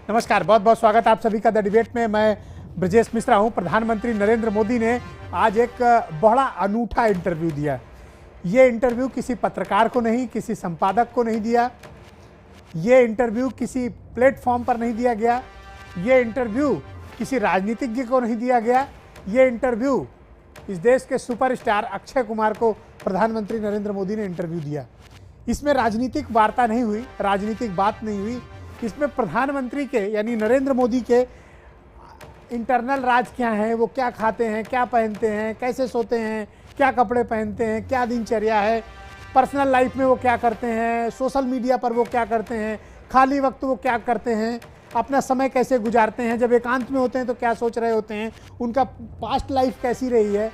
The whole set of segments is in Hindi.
नमस्कार, बहुत बहुत स्वागत आप सभी का द डिबेट में। मैं ब्रजेश मिश्रा हूं। प्रधानमंत्री नरेंद्र मोदी ने आज एक बड़ा अनूठा इंटरव्यू दिया। ये इंटरव्यू किसी पत्रकार को नहीं, किसी संपादक को नहीं दिया। ये इंटरव्यू किसी प्लेटफॉर्म पर नहीं दिया गया। ये इंटरव्यू किसी राजनीतिज्ञ को नहीं दिया गया। ये इंटरव्यू इस देश के सुपरस्टार अक्षय कुमार को प्रधानमंत्री नरेंद्र मोदी ने इंटरव्यू दिया। इसमें राजनीतिक वार्ता नहीं हुई, राजनीतिक बात नहीं हुई। इसमें प्रधानमंत्री के यानी नरेंद्र मोदी के इंटरनल राज क्या है, वो क्या खाते हैं, क्या पहनते हैं, कैसे सोते हैं, क्या कपड़े पहनते हैं, क्या दिनचर्या है, पर्सनल लाइफ में वो क्या करते हैं, सोशल मीडिया पर वो क्या करते हैं, खाली वक्त वो क्या करते हैं, अपना समय कैसे गुजारते हैं, जब एकांत में होते हैं तो क्या सोच रहे होते हैं, उनका पास्ट लाइफ कैसी रही है,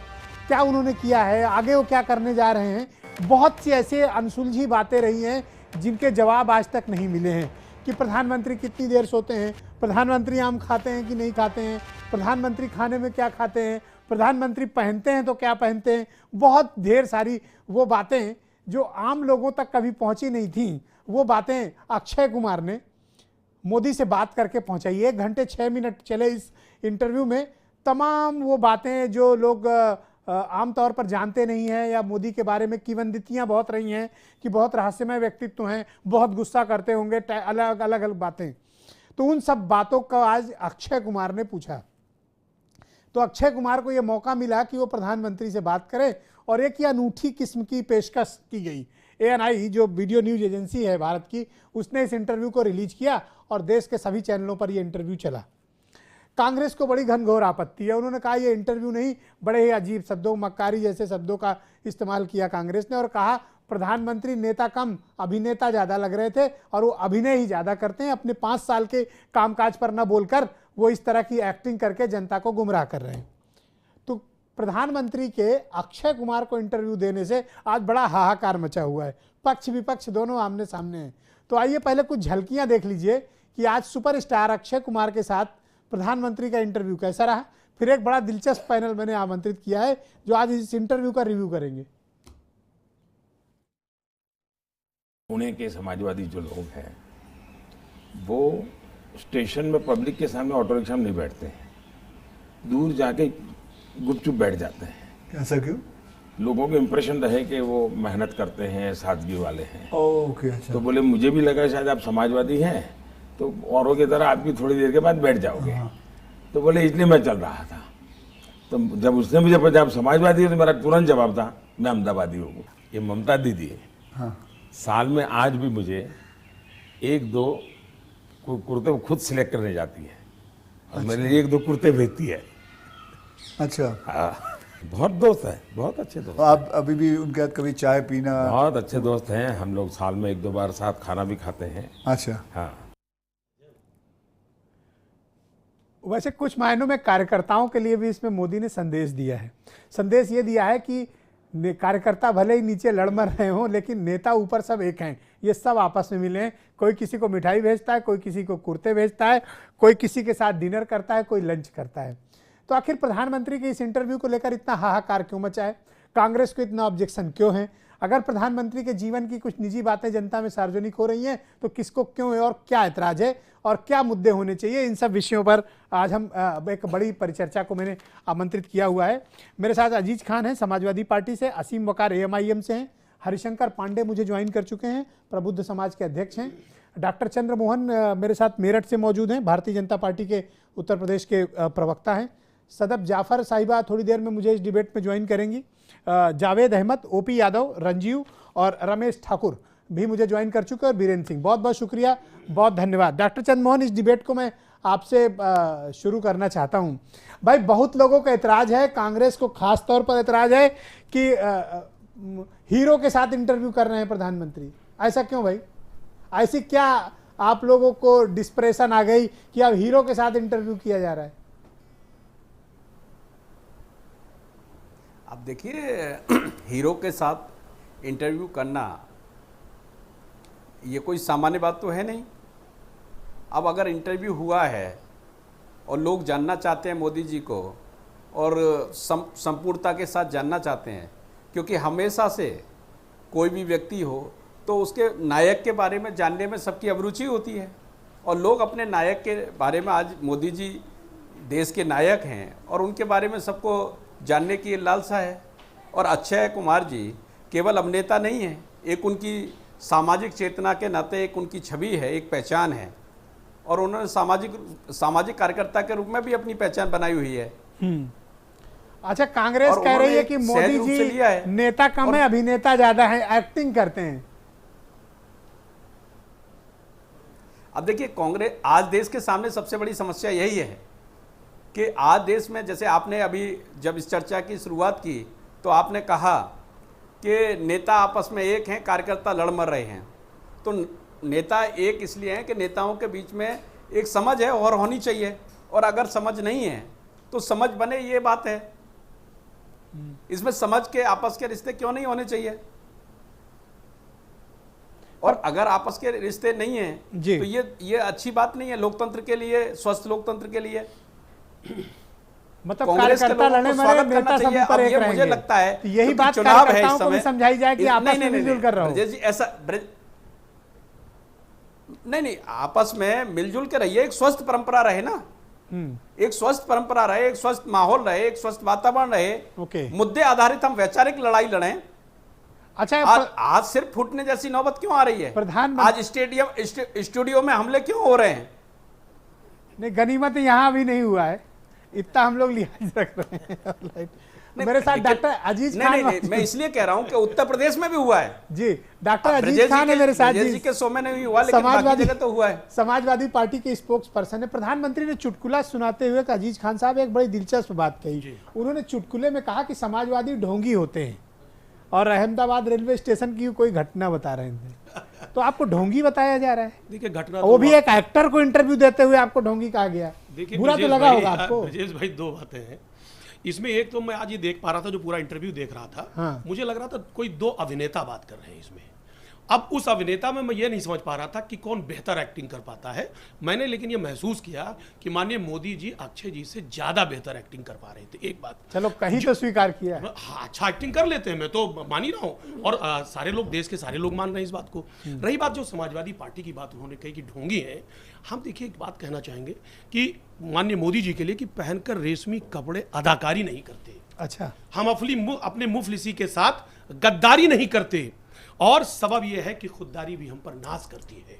क्या उन्होंने किया है, आगे वो क्या करने जा रहे हैं। बहुत सी ऐसे अनसुलझी बातें रही हैं जिनके जवाब आज तक नहीं मिले हैं कि प्रधानमंत्री कितनी देर सोते हैं, प्रधानमंत्री आम खाते हैं कि नहीं खाते हैं, प्रधानमंत्री खाने में क्या खाते हैं, प्रधानमंत्री पहनते हैं तो क्या पहनते हैं। बहुत ढेर सारी वो बातें जो आम लोगों तक कभी पहुंची नहीं थी, वो बातें अक्षय कुमार ने मोदी से बात करके पहुंचाई। 1 घंटे 6 मिनट चले इस इंटरव्यू में। तमाम वो बातें जो लोग आमतौर पर जानते नहीं हैं या मोदी के बारे में किंवदंतियां बहुत रही हैं कि बहुत रहस्यमय व्यक्तित्व हैं, बहुत गुस्सा करते होंगे, अलग अलग बातें। तो उन सब बातों का आज अक्षय कुमार ने पूछा। तो अक्षय कुमार को यह मौका मिला कि वो प्रधानमंत्री से बात करें और एक ही अनूठी किस्म की पेशकश की गई। ANI जो वीडियो न्यूज एजेंसी है भारत की, उसने इस इंटरव्यू को रिलीज किया और देश के सभी चैनलों पर यह इंटरव्यू चला। कांग्रेस को बड़ी घनघोर आपत्ति है। उन्होंने कहा ये इंटरव्यू नहीं, बड़े ही अजीब शब्दों, मक्कारी जैसे शब्दों का इस्तेमाल किया कांग्रेस ने और कहा प्रधानमंत्री नेता कम अभिनेता ज़्यादा लग रहे थे और वो अभिनय ही ज़्यादा करते हैं। अपने 5 साल के कामकाज पर न बोलकर वो इस तरह की एक्टिंग करके जनता को गुमराह कर रहे हैं। तो प्रधानमंत्री के अक्षय कुमार को इंटरव्यू देने से आज बड़ा हाहाकार मचा हुआ है। पक्ष विपक्ष दोनों आमने सामने हैं। तो आइए पहले कुछ झलकियाँ देख लीजिए कि आज सुपरस्टार अक्षय कुमार के साथ प्रधानमंत्री का इंटरव्यू कैसा रहा। फिर एक बड़ा दिलचस्प पैनल मैंने आमंत्रित किया है जो आज इस इंटरव्यू का रिव्यू करेंगे। पुणे के समाजवादी जो लोग हैं वो स्टेशन में पब्लिक के सामने ऑटो रिक्शा में नहीं बैठते हैं, दूर जाके गुपचुप बैठ जाते हैं। ऐसा क्यों? लोगों को इंप्रेशन रहे कि वो मेहनत करते हैं, सादगी वाले हैं। ओके, अच्छा। तो बोले मुझे भी लगा शायद आप समाजवादी हैं तो औरों की तरह आप भी थोड़ी देर के बाद बैठ जाओगे। तो बोले इसलिए मैं चल रहा था। तो जब उसने मुझे पूछा आप समाजवादी हो तो मेरा तुरंत जवाब था मैं अहमदाबादी हूँ। ये ममता दीदी हाँ। साल में आज भी मुझे 1-2 कुर्ते खुद सिलेक्ट करने जाती है और अच्छा। मेरे लिए 1-2 कुर्ते भेजती है। अच्छा। हाँ, बहुत दोस्त है, बहुत अच्छे दोस्त। आप अभी भी उनके साथ कभी चाय पीना? बहुत अच्छे दोस्त हैं हम लोग, साल में 1-2 बार साथ खाना भी खाते हैं। अच्छा। हाँ। वैसे कुछ मायनों में कार्यकर्ताओं के लिए भी इसमें मोदी ने संदेश दिया है। संदेश ये दिया है कि कार्यकर्ता भले ही नीचे लड़ मर रहे हों लेकिन नेता ऊपर सब एक हैं, ये सब आपस में मिले। कोई किसी को मिठाई भेजता है, कोई किसी को कुर्ते भेजता है, कोई किसी के साथ डिनर करता है, कोई लंच करता है। तो आखिर प्रधानमंत्री के इस इंटरव्यू को लेकर इतना हाहाकार क्यों मचा है? कांग्रेस को इतना ऑब्जेक्शन क्यों है? अगर प्रधानमंत्री के जीवन की कुछ निजी बातें जनता में सार्वजनिक हो रही हैं तो किसको क्यों है और क्या ऐतराज है और क्या मुद्दे होने चाहिए, इन सब विषयों पर आज हम एक बड़ी परिचर्चा को मैंने आमंत्रित किया हुआ है। मेरे साथ अजीज खान हैं समाजवादी पार्टी से, असीम वकार AMIM से हैं, हरिशंकर पांडे मुझे ज्वाइन कर चुके हैं, प्रबुद्ध समाज के अध्यक्ष हैं, डॉक्टर चंद्र मोहन मेरे साथ मेरठ से मौजूद हैं, भारतीय जनता पार्टी के उत्तर प्रदेश के प्रवक्ता हैं, सदब जाफर साहिबा थोड़ी देर में मुझे इस डिबेट में ज्वाइन करेंगी, जावेद अहमद, OP यादव, रंजीव और रमेश ठाकुर भी मुझे ज्वाइन कर चुके हैं और बीरेंद्र सिंह। बहुत बहुत शुक्रिया, बहुत धन्यवाद। डॉक्टर चंद्र मोहन, इस डिबेट को मैं आपसे शुरू करना चाहता हूं। भाई बहुत लोगों का एतराज़ है, कांग्रेस को खास तौर पर एतराज़ है कि हीरो के साथ इंटरव्यू कर रहे हैं प्रधानमंत्री। ऐसा क्यों भाई? ऐसी क्या आप लोगों को डिस्प्रेशन आ गई कि अब हीरो के साथ इंटरव्यू किया जा रहा है? अब देखिए, हीरो के साथ इंटरव्यू करना ये कोई सामान्य बात तो है नहीं। अब अगर इंटरव्यू हुआ है और लोग जानना चाहते हैं मोदी जी को और संपूर्णता के साथ जानना चाहते हैं, क्योंकि हमेशा से कोई भी व्यक्ति हो तो उसके नायक के बारे में जानने में सबकी अभिरुचि होती है। और लोग अपने नायक के बारे में, आज मोदी जी देश के नायक हैं और उनके बारे में सबको जानने की लालसा है। और अक्षय कुमार जी केवल अभिनेता नहीं है, एक उनकी सामाजिक चेतना के नाते एक उनकी छवि है, एक पहचान है, और उन्होंने सामाजिक कार्यकर्ता के रूप में भी अपनी पहचान बनाई हुई है। अच्छा, कांग्रेस और कह रही है उन्होंने कि सहज मोदी रूप से लिया जी है। नेता कम है, अभिनेता ज्यादा है, एक्टिंग करते हैं। अब देखिए, कांग्रेस, आज देश के सामने सबसे बड़ी समस्या यही है कि आज देश में, जैसे आपने अभी जब इस चर्चा की शुरुआत की तो आपने कहा कि नेता आपस में एक हैं, कार्यकर्ता लड़ मर रहे हैं। तो नेता एक इसलिए हैं कि नेताओं के बीच में एक समझ है और होनी चाहिए, और अगर समझ नहीं है तो समझ बने, ये बात है। इसमें समझ के आपस के रिश्ते क्यों नहीं होने चाहिए? और अगर आपस के रिश्ते नहीं हैं जी। तो ये अच्छी बात नहीं है लोकतंत्र के लिए, स्वस्थ लोकतंत्र के लिए। मतलब कांग्रेस के कार्यकर्ता लोगों लड़े को मरे, स्वागत नेता करना सब चाहिए। ऊपर अब एक ये रहेंगे। मुझे लगता है तो यही क्योंकि बात चुनाव है कार्यकर्ताओं इस को भी समय, समझाई जाए कि आपस में मिलजुल कर रहो। ब्रजेश जी, ऐसा नहीं, आपस में मिलजुल के रहिए, एक स्वस्थ परंपरा रहे ना, एक स्वस्थ परंपरा रहे, एक स्वस्थ माहौल रहे, एक स्वस्थ वातावरण रहे। ओके। मुद्दे आधारित हम वैचारिक लड़ाई लड़ें। अच्छा, आज सिर्फ फूटने जैसी नौबत क्यों आ रही है? प्रधानमंत्री- आज स्टूडियो में हमले क्यों हो रहे हैं? नहीं, गनीमत यहाँ अभी नहीं हुआ है, इतना हम लोग लिहाज रख रहे हैं। मेरे साथ डॉक्टर अजीज खान, नहीं, मैं इसलिए कह रहा हूं कि उत्तर प्रदेश में भी हुआ है जी, डॉक्टर अजीज खान है मेरे साथ जी के शो में नहीं हुआ, लेकिन बाकी जगह तो हुआ है। समाजवादी पार्टी के स्पोक्स पर्सन है। प्रधानमंत्री ने चुटकुला सुनाते हुए अजीज खान साहब एक बड़ी दिलचस्प बात कही। उन्होंने चुटकुले में कहा कि समाजवादी ढोंगी होते हैं, और अहमदाबाद रेलवे स्टेशन की कोई घटना बता रहे थे, तो आपको ढोंगी बताया जा रहा है। देखिए, घटना वो भी एक एक्टर को इंटरव्यू देते हुए आपको ढोंगी कहा गया। देखिए, बुरा तो ब्रजेश लगा भाई, होगा आपको। ब्रजेश भाई, दो बातें हैं इसमें। एक तो मैं आज ये देख पा रहा था, जो पूरा इंटरव्यू देख रहा था, हाँ। मुझे लग रहा था कोई दो अभिनेता बात कर रहे हैं इसमें। अब उस अभिनेता में मैं ये नहीं समझ पा रहा था कि कौन बेहतर एक्टिंग कर पाता है। मैंने लेकिन ये महसूस किया कि माननीय मोदी जी अक्षय जी से ज्यादा बेहतर एक्टिंग कर पा रहे थे। एक बात, चलो कहीं तो स्वीकार किया है। हाँ, अच्छा एक्टिंग कर लेते हैं, मैं तो मान ही रहा हूँ, और सारे लोग, देश के सारे लोग मान रहे हैं इस बात को। रही बात जो समाजवादी पार्टी की बात उन्होंने कही कि ढोंगी है, हम देखिए एक बात कहना चाहेंगे कि माननीय मोदी जी के लिए कि पहनकर रेशमी कपड़े अदाकारी नहीं करते। अच्छा, हम अपने मुफलिसी के साथ गद्दारी नहीं करते, और सबब यह है कि खुददारी भी हम पर नाज करती है।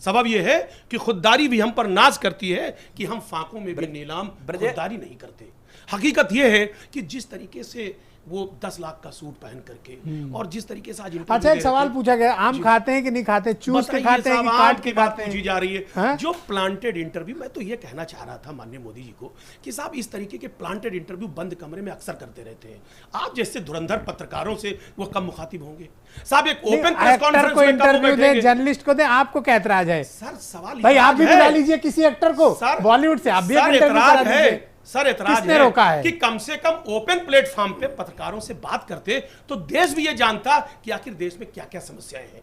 सबब यह है कि खुददारी भी हम पर नाज करती है कि हम फांकों में भी नीलाम खुददारी नहीं करते। हकीकत यह है कि जिस तरीके से वो 10 लाख का सूट पहन करके, और जिस तरीके से आज अच्छा, एक सवाल पूछा गया, आम खाते हैं कि नहीं खाते, चूस के खाते हैं कि काट के खाते हैं? पूछी जा रही है। हाँ? जो प्लांटेड इंटरव्यू, मैं तो ये कहना चाह रहा था माननीय मोदी जी को कि साहब इस तरीके के प्लांटेड इंटरव्यू बंद कमरे में अक्सर करते रहते हैं। आप जैसे धुरंधर पत्रकारों से वो कम मुखातिब होंगे। साहब एक ओपन प्रेस एक्टर कॉन्फ्रेंस को में कब वो इंटरव्यू दे, बैठेंगे? जर्नलिस्ट को दे, आपको क्या एतराज है? सर सवाल भाई आप भी है। बुला लीजिए किसी एक्टर को सर, बॉलीवुड से, आप भी एक सर इंटरव्यू करा एतराज है, दीजिए। सर एतराज किसने रोका है? कि कम से कम ओपन प्लेटफॉर्म पे पत्रकारों से बात करते तो देश भी ये जानता कि आखिर देश में क्या क्या समस्याएं हैं।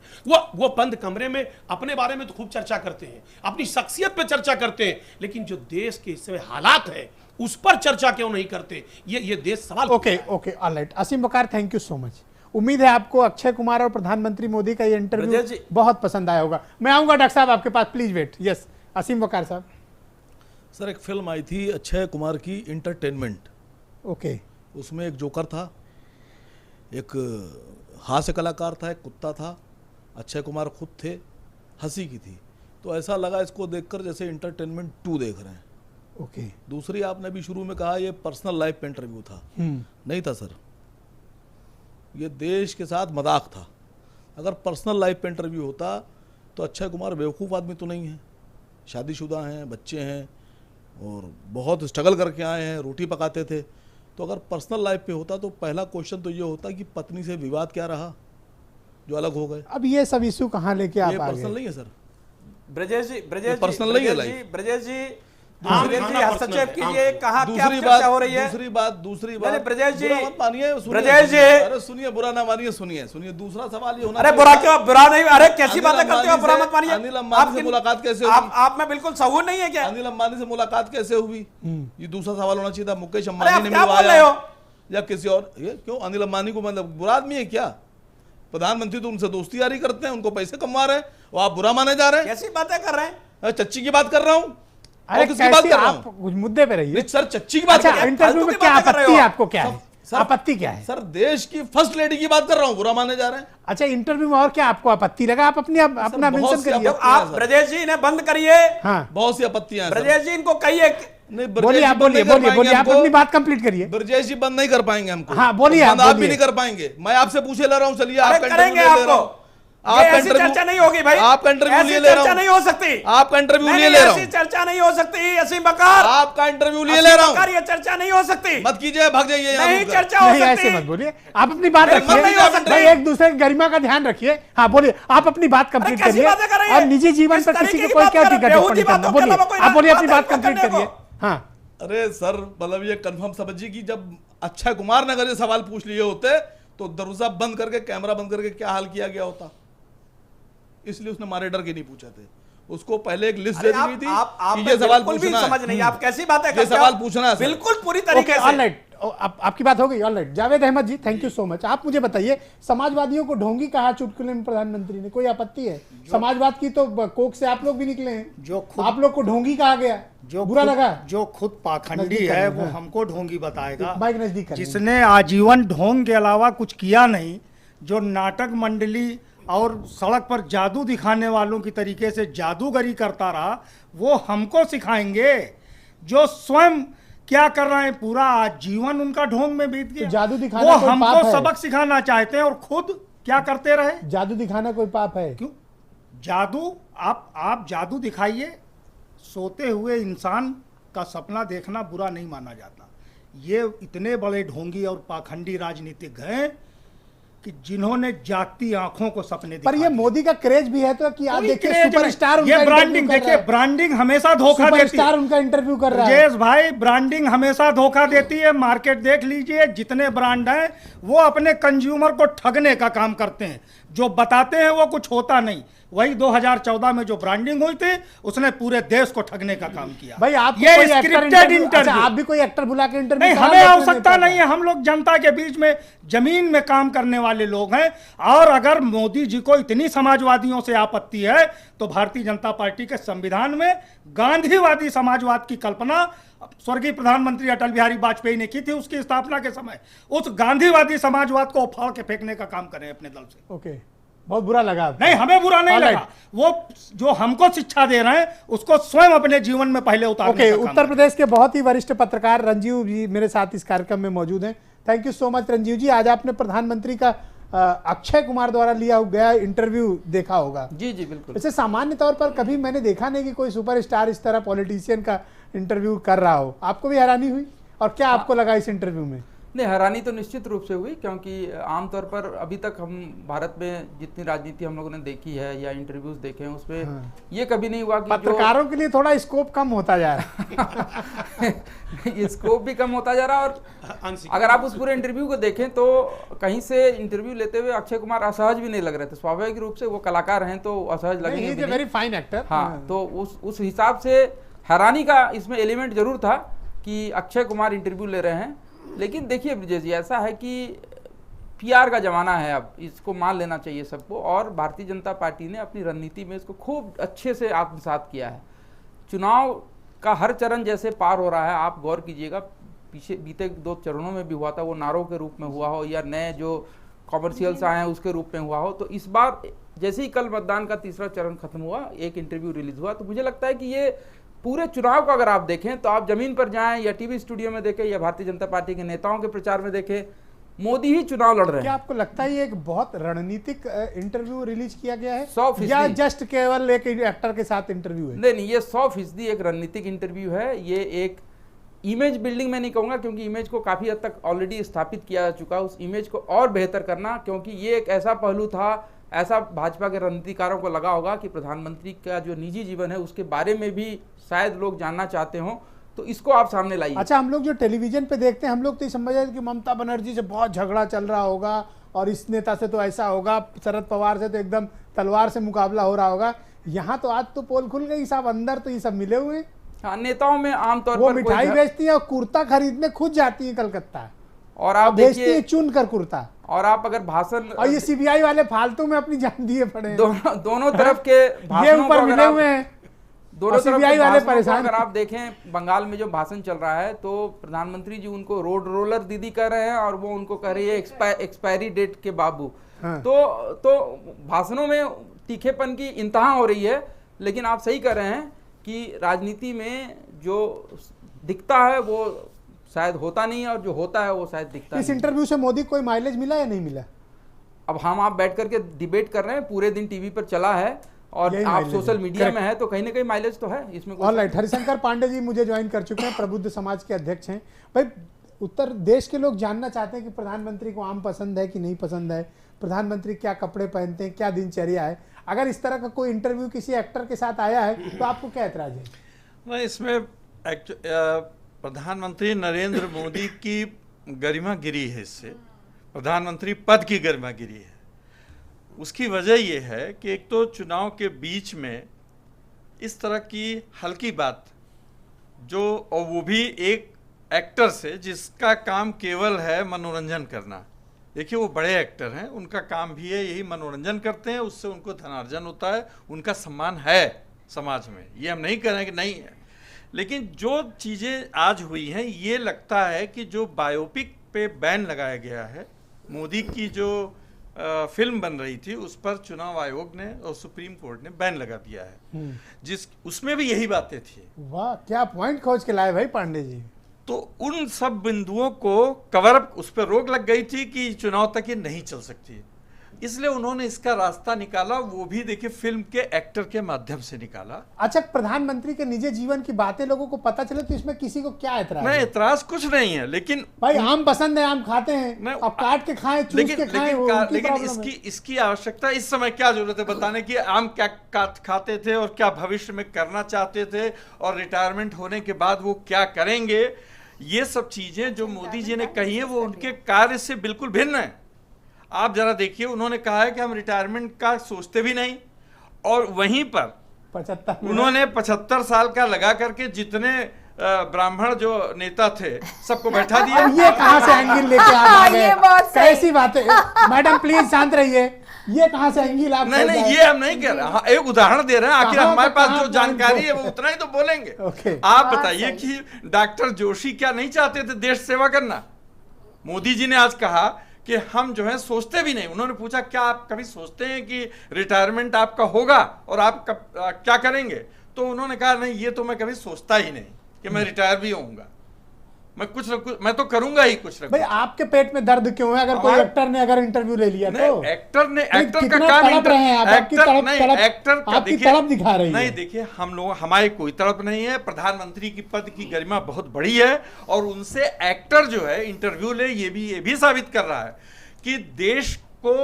वो बंद कमरे में अपने बारे में तो खूब चर्चा करते हैं, अपनी शख्सियत पे चर्चा करते हैं, लेकिन जो देश के इस समय हालात है उस पर चर्चा क्यों नहीं करते? ये देश सवाल। Okay, alright. Aseem Waqar, thank you so much. उम्मीद है आपको अक्षय कुमार और प्रधानमंत्री मोदी का ये इंटरव्यू बहुत पसंद आया होगा। मैं आऊंगा डॉक्टर साहब आपके पास, प्लीज वेट। यस, असीम वकार साहब। सर, एक फिल्म आई थी अक्षय कुमार की, इंटरटेनमेंट। ओके। उसमें एक जोकर था, एक हास्य कलाकार था, एक कुत्ता था, अक्षय कुमार खुद थे, हंसी की थी। तो ऐसा लगा इसको देखकर जैसे इंटरटेनमेंट 2 देख रहे हैं। ओके। दूसरी, आपने भी शुरू में कहा ये पर्सनल लाइफ पे इंटरव्यू था। नहीं था सर, ये देश के साथ मजाक था। अगर पर्सनल लाइफ पे इंटरव्यू होता तो अक्षय कुमार बेवकूफ़ आदमी तो नहीं है, शादीशुदा हैं, बच्चे हैं, और बहुत स्ट्रगल करके आए हैं, रोटी पकाते थे। तो अगर पर्सनल लाइफ पे होता तो पहला क्वेश्चन तो ये होता कि पत्नी से विवाद क्या रहा जो अलग हो गए। अब ये सब इशू कहाँ लेके आप ये आ पर्सनल गए? नहीं है सर, ब्रजेश जी, पर्सनल नहीं है लाइफ। ब्रजेश जी, आम ब्रजेश जी, खाना हस्तक्षेप personal है, कीजिए, कहाँ क्या दूसरी चर्चा हो रही है? दूसरी बात नहीं, ब्रजेश जी, बुरा मत मानिए, सुनिए, ब्रजेश जी। अरे सुनिए, बुरा ना मानिए, सुनिए। दूसरा सवाल ये होना अरे चाहिए बुरा था, क्यों? बुरा नहीं, अरे कैसी अनिल बातें करते हो? अंबानी बुरा से- मत मानिए। अनिल अंबानी से किन- मुलाकात कैसे होगी? आप में बिल्कुल सहूर नहीं है क्या? अनिल अंबानी से मुलाकात कैसे हुई? ये दूसरा सवाल होना चाहिए था। मुकेश अरे अंबानी आप ने क्या बोल रहे मिलवाया हो? या किसी और? ये क्यों अनिल अंबानी को मतलब बुरा आदमी है क्या? प्रधानमंत्री तो उनसे दोस्ती यारी करते हैं, उनको पैसे कमा रहे हैं, और आप बुरा माने जा रहे हैं। कैसी बातें कर रहे हैं? चच्ची की बात कर रहा हूँ। अरे और किसकी बात कैसी कर रहा आप हूँ? कुछ मुद्दे पे रहिए। नहीं सर, चच्ची की बात कर अच्छा, रहा हूँ। इंटरव्यू फालतू में की क्या बातें कर रहे आपत्ति हो है आप। आपको, क्या है सर- आपत्ति क्या है? सर देश की फर्स्ट लेडी की बात कर रहा हूँ, बुरा मानने जा रहे हैं? अच्छा, इंटरव्यू में और क्या आपको आपत्ति लगा? आप अपनी अपना बहुत मेंशन सी करिए। आपत्ति- आप ब्रजेश जी इन्हें बंद करिए। हाँ, बहुत सी आपत्तियां हैं सर। ब्रजेश जी इनको कहिए नहीं, बोलिए, ब्रजेश आप जी बंद बोलिए नहीं कर बोलिए पाएंगे बोलिए, आप हमको। अपनी बात कंप्लीट करिए। ब्रजेश जी बंद नहीं कर पाएंगे हमको। हाँ, बोलिए, बंद आप आप भी बोलिए। नहीं कर पाएंगे। मैं आपसे पूछे ले रहा हूँ, चलिए अरे आपका करेंगे इंटरव्यू ले रहा आपको। हूँ। आपका ऐसी इंटरव्यू चर्चा नहीं होगी भाई। आपका इंटरव्यू ऐसी लिए ले रहा चर्चा हूँ। नहीं हो सकती। आपका इंटरव्यू नहीं, लिए नहीं, ले रहा ऐसी हूँ। चर्चा नहीं हो सकती। असीम बकार, आपका इंटरव्यू लिए असीम ले रहा बकार, हूँ। ये चर्चा नहीं हो सकती। मत कीजिए, भाग जाइए यहाँ नहीं से। चर्चा हो नहीं, ऐसे सकती। मत बोलिए, आप अपनी बात अरे, रखिए। मत नहीं हो सकती। भाई, एक दूसरे की गरिमा का ध्यान रखिए। हाँ, बोलिए, आप अपनी बात कंप्लीट कैसी करिए। बातें कर रही है? और निजी जीवन किस पर किसी तरीके को की कोई बात क्या कर रहे टिकट हैं? टिप्पणी बेहूदी करना, बातों के बोलिए, अलावा कोई आप बोलिए, अपनी बात बात कंप्लीट करने को। करिए। हाँ, अरे सर, मतलब ये कंफर्म समझिए कि जब अक्षय कुमार ने अगर ये सवाल पूछ लिए होते तो दरवाजा बंद करके, कैमरा बंद करके क्या हाल किया गया होता। इसलिए उसने मारे डर के नहीं पूछे थे। उसको पहले एक लिस्ट दे दी गई थी आप कि ये सवाल बिल्कुल भी पूछना है। समझ नहीं, आप कैसी बातें करते ये हो? सवाल पूछना है सर। बिल्कुल पूरी ओके, तरीके ऑल से। राइट, आपकी बात हो गई। All right, Javed Ahmed ji, thank you so much. आप मुझे बताइए, समाजवादियों को ढोंगी कहा चुटकुले में प्रधानमंत्री ने, कोई आपत्ति है? समाजवाद की तो कोख से आप लोग भी निकले हैं, जो खुद- आप लोग को ढोंगी कहा गया, जो बुरा खुद- लगा? जो खुद पाखंडी नजदीक है करें, वो हाँ। हमको ढोंगी बताएगा। माइक नजदीक करें। जिसने आजीवन ढोंग के अलावा कुछ किया नहीं, जो नाटक मंडली और सड़क पर जादू दिखाने वालों की तरीके से जादूगरी करता रहा, वो हमको सिखाएंगे। जो स्वयं क्या कर रहे हैं, पूरा आजीवन उनका ढोंग में बीत गया। तो जादू दिखाना वो कोई पाप हमको है? सबक सिखाना चाहते हैं और खुद क्या करते रहे। जादू दिखाना कोई पाप है? क्यों? जादू, आप जादू दिखाइए। सोते हुए इंसान का सपना देखना बुरा नहीं माना जाता। ये इतने बड़े ढोंगी और पाखंडी राजनीतिक हैं कि जिन्होंने जागती आंखों को सपने पर ये दिखा दिए। मोदी का क्रेज भी है, तो कि आप कोई देखिए क्रेज सुपरस्टार नहीं। ये उनका ब्रांडिंग इंटरव्यू कर देखिए, रहा है। ब्रांडिंग हमेशा धोखा देती है। सुपरस्टार उनका इंटरव्यू कर रहा है। ब्रजेश भाई, ब्रांडिंग हमेशा धोखा देती है। मार्केट देख लीजिए, जितने ब्रांड हैं वो अपने कंज्यूमर को ठगने का काम करते हैं। जो बताते हैं वो कुछ होता नहीं। वही 2014 में जो ब्रांडिंग हुई थी, उसने पूरे देश को ठगने का काम किया। भाई, आप ये कोई एक्टर स्क्रिप्टेड इंटरव्यू, अच्छा, इंटरव्यू। आप भी कोई एक्टर बुला के इंटरव्यू नहीं, करा हमें लेते हैं आवश्यकता नेता नहीं है। हम लोग जनता के बीच में, जमीन में काम करने वाले लोग हैं। और अगर मोदी जी को इतनी समाजवादियों से आपत्ति है, तो भारतीय जनता पार्टी के संविधान में गांधीवादी समाजवाद की कल्पना स्वर्गीय प्रधानमंत्री अटल बिहारी वाजपेयी ने की थी उसकी स्थापना के समय। उस गांधीवादी समाजवाद को फाड़ के फेंकने का काम करें अपने दल से। ओके, बहुत बुरा लगा आपको। नहीं, हमें बुरा नहीं All लगा। वो जो हमको शिक्षा दे रहे हैं, उसको स्वयं अपने जीवन में पहले उतारने ओके, का काम उत्तर करें। प्रदेश के बहुत ही वरिष्ठ पत्रकार रंजीव जी मेरे साथ इस कार्यक्रम में मौजूद हैं। Thank you so much Ranjeev ji. आज आपने प्रधानमंत्री का अक्षय कुमार द्वारा लिया गया इंटरव्यू देखा होगा। जी जी बिल्कुल। वैसे सामान्य तौर पर कभी मैंने देखा नहीं कि कोई सुपरस्टार इस तरह पॉलिटिशियन का इंटरव्यू कर रहा हो। आपको भी हैरानी हुई? और क्या आपको लगा इस इंटरव्यू में? नहीं, हैरानी तो निश्चित रूप से हुई, क्योंकि आमतौर पर अभी तक हम भारत में जितनी राजनीति हम लोगों ने देखी है या इंटरव्यूज देखे हैं, उसमें ये कभी नहीं हुआ कि पत्रकारों के लिए थोड़ा स्कोप कम होता जा रहा है। ये स्कोप भी कम होता जा रहा है। और अगर आप उस पूरे इंटरव्यू को देखें तो कहीं से इंटरव्यू लेते हुए अक्षय कुमार असहज भी नहीं लग रहे थे। स्वाभाविक रूप से वो कलाकार हैं तो असहज लगेंगे भी नहीं। Very fine actor. हाँ, तो उस हिसाब से हैरानी का इसमें एलिमेंट जरूर था कि अक्षय कुमार इंटरव्यू ले रहे हैं। लेकिन देखिए ब्रजेश जी, ऐसा है कि पीआर का जमाना है, अब इसको मान लेना चाहिए सबको। और भारतीय जनता पार्टी ने अपनी रणनीति में इसको खूब अच्छे से आत्मसात किया है। चुनाव का हर चरण जैसे पार हो रहा है, आप गौर कीजिएगा, पीछे बीते 2 चरणों में भी हुआ था, वो नारों के रूप में हुआ हो या नए जो कॉमर्शियल्स आए हैं उसके रूप में हुआ हो। तो इस बार जैसे ही कल मतदान का तीसरा चरण खत्म हुआ, एक इंटरव्यू रिलीज हुआ, तो मुझे लगता है कि ये पूरे चुनाव को अगर आप देखें तो आप जमीन पर जाएं या टीवी स्टूडियो में देखें या भारतीय जनता पार्टी के नेताओं के प्रचार में देखें, मोदी ही चुनाव लड़ रहे क्या हैं। आपको लगता है ये एक बहुत रणनीतिक इंटरव्यू रिलीज किया गया है 100% या जस्ट केवल एक एक्टर के साथ इंटरव्यू है? नहीं, ये 100% एक रणनीतिक इंटरव्यू है। ये एक इमेज बिल्डिंग में नहीं कहूंगा, क्योंकि इमेज को काफी हद तक ऑलरेडी स्थापित किया जा चुका है। उस इमेज को और बेहतर करना, क्योंकि ये एक ऐसा पहलू था, ऐसा भाजपा के रणनीतिकारों को लगा होगा कि प्रधानमंत्री का जो निजी जीवन है उसके बारे में भी शायद लोग जानना चाहते हों, तो इसको आप सामने लाइए। अच्छा, हम लोग जो टेलीविजन पे देखते हैं, हम लोग तो ये समझ रहे हैं कि ममता बनर्जी से बहुत झगड़ा चल रहा होगा और इस नेता से तो ऐसा होगा, शरद पवार से तो एकदम तलवार से मुकाबला हो रहा होगा। यहाँ तो आज तो पोल खुल गई साहब, अंदर तो ये सब मिले हुए हैं। हाँ, नेताओं में आमतौर वो पर मिठाई बेचती है और कुर्ता खरीदने खुद जाती है कलकत्ता, और आप भेजती है देखिए, चुन कर कुर्ता। और आप अगर भाषण, और ये सीबीआई वाले फालतू में अपनी जान दिए पड़े हैं। दोनों तरफ के ये भाषणों को ऊपर अगर मिले आप हुए हैं। दोनों तरफ CBI के वाले भाषणों को परेशान अगर आप देखें, बंगाल में जो भाषण चल रहा है तो प्रधानमंत्री जी उनको रोड रोलर दीदी कह रहे हैं और वो उनको कह रही है एक्सपायरी डेट के बाबू। हाँ। तो भाषणों में तीखेपन की इंतहा हो रही है। लेकिन आप सही कह रहे हैं कि राजनीति में जो दिखता है वो शायद होता नहीं है और जो होता है वो शायद दिखता इस नहीं है। इंटरव्यू से मोदी कोई माइलेज मिला या नहीं मिला? अब हम आप बैठ करके डिबेट कर रहे हैं, पूरे दिन टीवी पर चला है और यही आप माइलेज सोशल है। मीडिया में Correct. है तो कहीं ना कहीं माइलेज तो है इसमें कोई ऑलराइट, हरिशंकर पांडे जी मुझे ज्वाइन कर चुके हैं, प्रबुद्ध समाज के अध्यक्ष हैं। भाई, उत्तर देश के लोग जानना चाहते हैं कि प्रधानमंत्री को आम पसंद है कि नहीं पसंद है, प्रधानमंत्री क्या कपड़े पहनते हैं, क्या दिनचर्या है। अगर इस तरह का कोई इंटरव्यू किसी एक्टर के साथ आया है तो आपको क्या एतराज है? नहीं, इसमें प्रधानमंत्री नरेंद्र मोदी की गरिमा गिरी है, इससे प्रधानमंत्री पद की गरिमा गिरी है। उसकी वजह यह है कि एक तो चुनाव के बीच में इस तरह की हल्की बात जो, और वो भी एक एक्टर से जिसका काम केवल है मनोरंजन करना। देखिए, वो बड़े एक्टर हैं, उनका काम भी है यही, मनोरंजन करते हैं, उससे उनको धनार्जन होता है, उनका सम्मान है समाज में, ये हम नहीं कह रहे हैं कि नहीं है। लेकिन जो चीज़ें आज हुई हैं, ये लगता है कि जो बायोपिक पे बैन लगाया गया है, मोदी की जो फिल्म बन रही थी उस पर चुनाव आयोग ने और सुप्रीम कोर्ट ने बैन लगा दिया है, जिस उसमें भी यही बातें थी। वाह, क्या पॉइंट खोज के लाए भाई पांडे जी। तो उन सब बिंदुओं को कवर अप, उस पर रोक लग गई थी कि चुनाव तक ये नहीं चल सकती, इसलिए उन्होंने इसका रास्ता निकाला, वो भी देखिए फिल्म के एक्टर के माध्यम से निकाला। अच्छा, प्रधानमंत्री के निजी जीवन की बातें लोगों को पता चले तो इसमें किसी को क्या एतराज नहीं, है? एतराज कुछ नहीं है, लेकिन भाई आम पसंद है, आम खाते हैं, नहीं, अब काट के खाएं, चूस के खाएं, वो उनकी लेकिन प्रॉब्लम है। इसकी आवश्यकता इस समय क्या जरूरत है बताने की? आम क्या खाते थे और क्या भविष्य में करना चाहते थे और रिटायरमेंट होने के बाद वो क्या करेंगे, ये सब चीजें जो मोदी जी ने कही है वो उनके कार्य से बिल्कुल भिन्न है। आप जरा देखिए, उन्होंने कहा है कि हम रिटायरमेंट का सोचते भी नहीं, और वहीं पर 75 उन्होंने 75 साल का लगा करके जितने ब्राह्मण जो नेता थे सबको बैठा दिया। अब ये कहां से एंगल लेके आ गए? ये बहुत सही। कैसी बातें? मैडम प्लीज शांत रहिए, ये कहां से एंगल आप? नहीं, ये हम नहीं कह रहे, हाँ, एक उदाहरण दे रहे हैं, आखिर कहाँ हमारे पे पास कहाँ जो जानकारी है वो उतना ही तो बोलेंगे। ओके। आप बताइए कि डॉक्टर जोशी क्या नहीं चाहते थे देश सेवा करना? मोदी जी ने आज कहा कि हम जो है सोचते भी नहीं। उन्होंने पूछा क्या आप कभी सोचते हैं कि रिटायरमेंट आपका होगा और आप क्या करेंगे? तो उन्होंने कहा नहीं, ये तो मैं कभी सोचता ही नहीं कि मैं रिटायर भी होऊंगा, मैं कुछ न कुछ मैं तो करूंगा ही कुछ न भाई कुछ। आपके पेट में दर्द क्यों है अगर कोई एक्टर ने अगर इंटरव्यू ले लिया तो? एक्टर का कितना काम तड़प रहे हैं आप? आपकी एक्टर का आपकी देखिए, तड़प दिखा रही है। नहीं देखिए, हम लोग, हमारी कोई तड़प नहीं है, प्रधानमंत्री की पद की गरिमा बहुत बड़ी है और उनसे एक्टर जो है इंटरव्यू ले, ये भी साबित कर रहा है कि देश को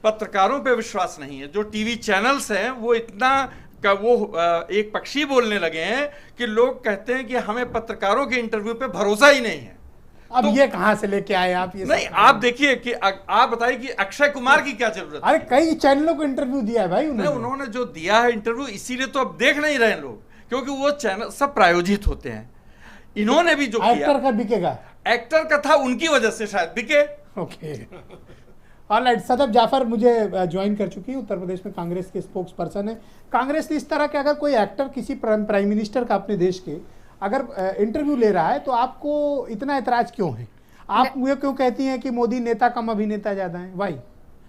पत्रकारों पे विश्वास नहीं है। जो टीवी चैनल्स हैं वो इतना का वो एक पक्षी बोलने लगे हैं कि लोग कहते हैं कि हमें पत्रकारों के इंटरव्यू पे भरोसा ही नहीं है। अब ये कहां से लेके आए आप? ये नहीं, आप देखिए कि आप बताइए कि अक्षय कुमार की क्या जरूरत है? अरे कई चैनलों को इंटरव्यू दिया है भाई उन्होंने जो दिया है इंटरव्यू, इसीलिए तो अब देख नहीं रहे लोग, क्योंकि वो चैनल सब प्रायोजित होते हैं। इन्होंने भी जो किया, एक्टर का बिकेगा, एक्टर का था, उनकी वजह से शायद बिके। Okay, alright. सदफ जाफर मुझे ज्वाइन कर चुकी है, उत्तर प्रदेश में कांग्रेस के स्पोक्स पर्सन है। कांग्रेस ने इस तरह के अगर कोई एक्टर किसी प्राइम मिनिस्टर का अपने देश के अगर इंटरव्यू ले रहा है तो आपको इतना ऐतराज क्यों है? आप मुझे क्यों कहती हैं कि मोदी नेता कम अभिनेता ज्यादा है? भाई